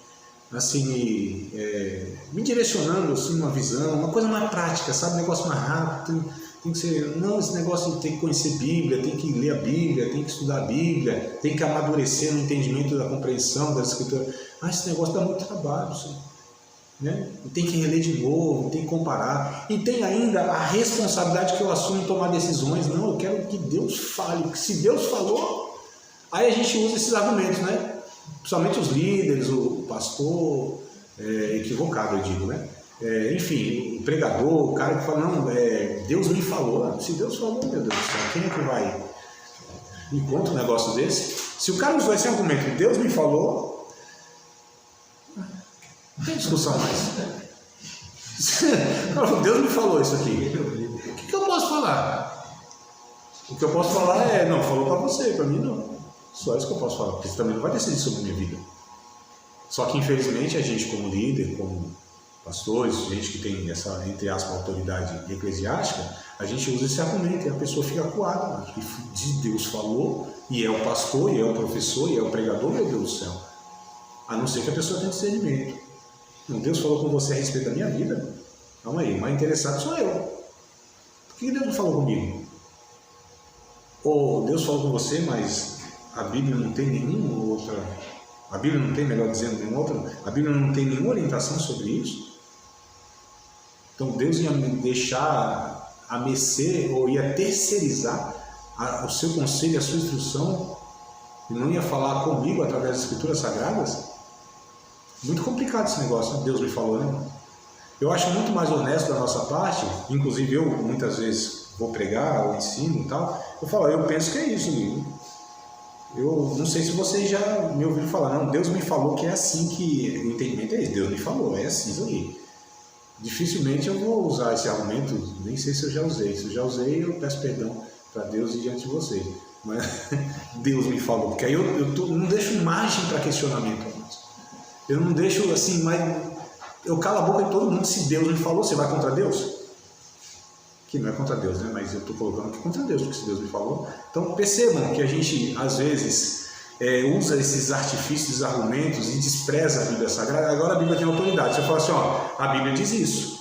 direcionando assim, uma visão, uma coisa mais prática, sabe? Um negócio mais rápido. Tem que ser, não, esse negócio tem que conhecer a Bíblia, tem que ler a Bíblia, tem que estudar a Bíblia, tem que amadurecer no entendimento da compreensão das Escrituras. Esse negócio dá muito trabalho, senhor. Né? E tem que reler de novo, tem que comparar. E tem ainda a responsabilidade que eu assumo em tomar decisões. Não, eu quero que Deus fale, porque se Deus falou, aí a gente usa esses argumentos, né? Principalmente os líderes, o pastor, equivocado eu digo, né? Enfim, o pregador, o cara que fala, não, Deus me falou. Se Deus falou, meu Deus do céu, quem é que vai me conta um negócio desse? Se o cara usou esse argumento, Deus me falou, não tem discussão mais. Deus me falou isso aqui. O que eu posso falar? O que eu posso falar não, falou para você, para mim não. Só isso que eu posso falar, porque você também não vai decidir sobre a minha vida. Só que infelizmente a gente como líder, como pastores, gente que tem essa, entre aspas, autoridade eclesiástica, a gente usa esse argumento e a pessoa fica acuada. Deus falou, e é o pastor, e é o professor, e é o pregador, meu Deus do céu. A não ser que a pessoa tenha discernimento. Não, Deus falou com você a respeito da minha vida? Calma aí, o mais interessado sou eu. Por que Deus não falou comigo? Ou Deus falou com você, mas a Bíblia não tem nenhuma outra... A Bíblia não tem, melhor dizendo, nenhuma outra... A Bíblia não tem nenhuma orientação sobre isso? Então Deus ia me deixar a mercê, ou ia terceirizar o seu conselho, a sua instrução, e não ia falar comigo através das Escrituras Sagradas? Muito complicado esse negócio, né? Deus me falou, né? Eu acho muito mais honesto da nossa parte, inclusive eu muitas vezes vou pregar, ou ensino e tal, eu falo, eu penso que é isso, amigo. Eu não sei se vocês já me ouviram falar, não, Deus me falou que é assim que o entendimento é esse, Deus me falou, é assim isso aí. Dificilmente eu vou usar esse argumento, nem sei se eu já usei. Se eu já usei, eu peço perdão para Deus e diante de vocês. Mas Deus me falou, porque aí eu não deixo margem para questionamento. Eu não deixo assim, mas eu calo a boca de todo mundo. Se Deus me falou, você vai contra Deus? que não é contra Deus, né? Mas eu estou colocando que é contra Deus, porque se Deus me falou. Então percebam que a gente, às vezes, usa esses artifícios, argumentos e despreza a Bíblia Sagrada. Agora a Bíblia tem autoridade. Você fala assim, ó, a Bíblia diz isso.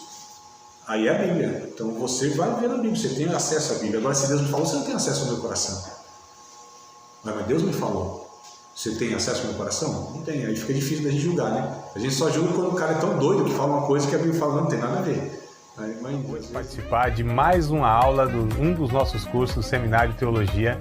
Aí é a Bíblia. Então você vai ver a Bíblia, você tem acesso à Bíblia. Agora, se Deus me falou, você não tem acesso ao meu coração. Mas Deus me falou. Você tem acesso ao meu coração? Não tem. Aí fica difícil da gente julgar, né? A gente só julga quando o cara é tão doido que fala uma coisa que a Bíblia fala não tem nada a ver. Vamos participar de mais uma aula de um dos nossos cursos do Seminário de Teologia,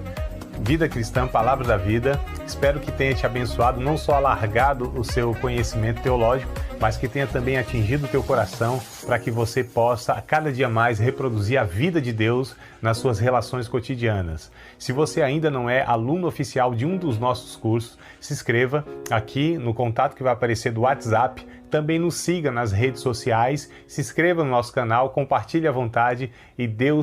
Vida Cristã, Palavra da Vida. Espero que tenha te abençoado, não só alargado o seu conhecimento teológico, mas que tenha também atingido o teu coração para que você possa, a cada dia mais, reproduzir a vida de Deus nas suas relações cotidianas. Se você ainda não é aluno oficial de um dos nossos cursos, se inscreva aqui no contato que vai aparecer do WhatsApp. Também nos siga nas redes sociais, se inscreva no nosso canal, compartilhe à vontade e Deus